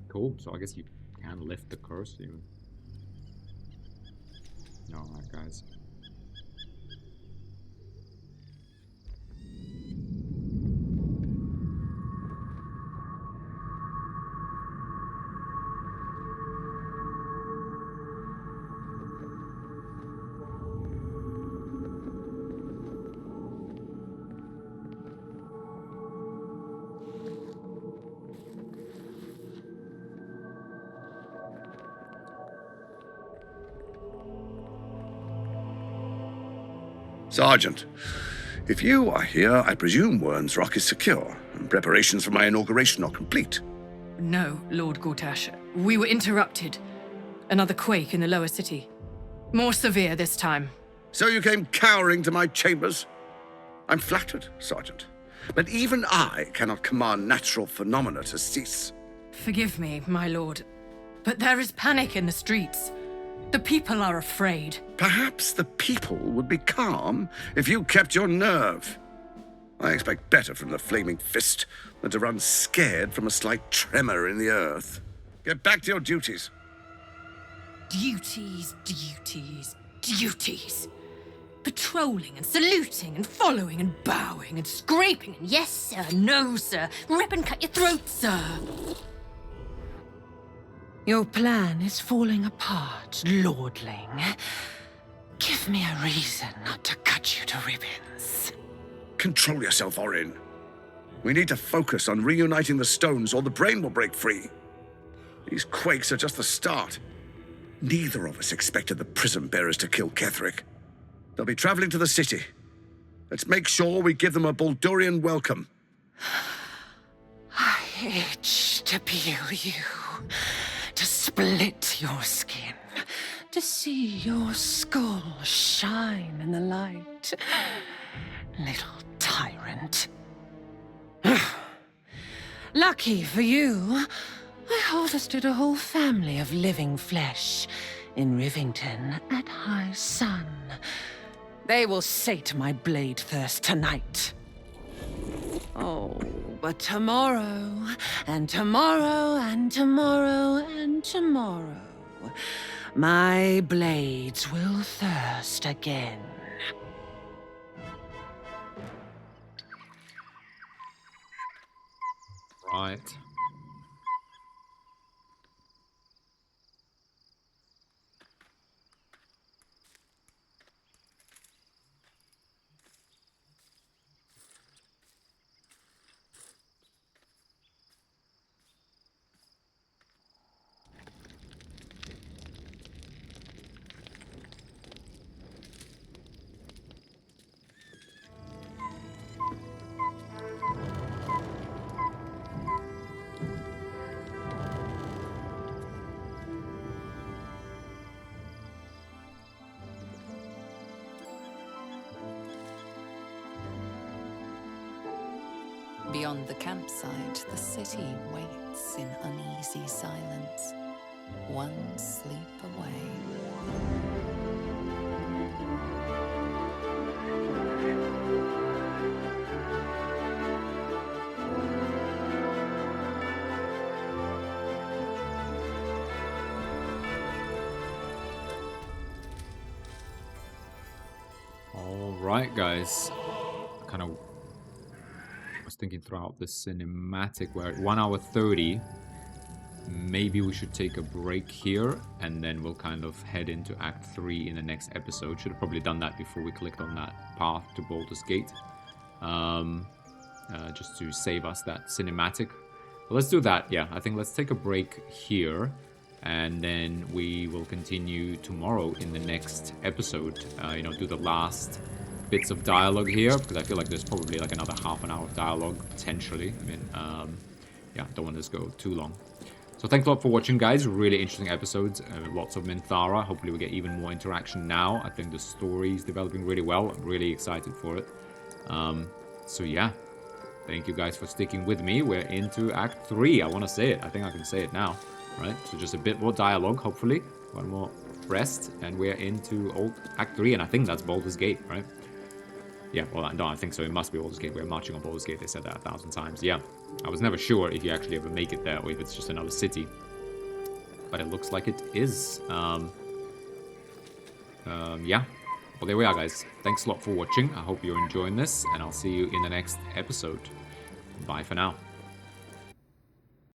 Cool, so I guess you can lift the curse even. Alright, guys. Sergeant, if you are here, I presume Wern's Rock is secure, and preparations for my inauguration are complete. No, Lord Gortash. We were interrupted. Another quake in the lower city. More severe this time. So you came cowering to my chambers? I'm flattered, Sergeant. But even I cannot command natural phenomena to cease. Forgive me, my lord, but there is panic in the streets. The people are afraid. Perhaps the people would be calm if you kept your nerve. I expect better from the Flaming Fist than to run scared from a slight tremor in the earth. Get back to your duties. Duties, duties, duties. Patrolling and saluting and following and bowing and scraping and yes sir, no sir, rip and cut your throat, sir. Your plan is falling apart, lordling. Give me a reason not to cut you to ribbons. Control yourself, Orin. We need to focus on reuniting the stones or the brain will break free. These quakes are just the start. Neither of us expected the Prism Bearers to kill Ketheric. They'll be traveling to the city. Let's make sure we give them a Baldurian welcome. I itch to peel you, to split your skin, to see your skull shine in the light. Little tyrant. Lucky for you, I harvested a whole family of living flesh in Rivington at high sun. They will sate my blade thirst tonight. Oh, but tomorrow, and tomorrow, and tomorrow, and tomorrow, my blades will thirst again. Right. Beyond the campsite, the city waits in uneasy silence, one sleep away. All right, guys. Kind of was thinking throughout the cinematic, we're at 1 hour 30. Maybe we should take a break here and then we'll kind of head into Act 3 in the next episode. Should have probably done that before we clicked on that path to Baldur's Gate. Just to save us that cinematic. But let's do that, yeah. I think let's take a break here and then we will continue tomorrow in the next episode. You know, do the last bits of dialogue here, because I feel like there's probably like another half an hour of dialogue, potentially. I mean, yeah, don't want this to go too long. So thanks a lot for watching, guys. Really interesting episodes. Lots of Minthara. Hopefully we get even more interaction now. I think the story is developing really well. I'm really excited for it. So yeah, thank you guys for sticking with me. We're into Act 3. I want to say it. I think I can say it now. Right? So just a bit more dialogue, hopefully. One more rest, and we're into Act 3, and I think that's Baldur's Gate, right? Yeah, well, no, I think so. It must be Baldur's Gate. We're marching on Baldur's Gate. They said that 1,000 times. Yeah, I was never sure if you actually ever make it there or if it's just another city. But it looks like it is. Yeah. Well, there we are, guys. Thanks a lot for watching. I hope you're enjoying this, and I'll see you in the next episode. Bye for now.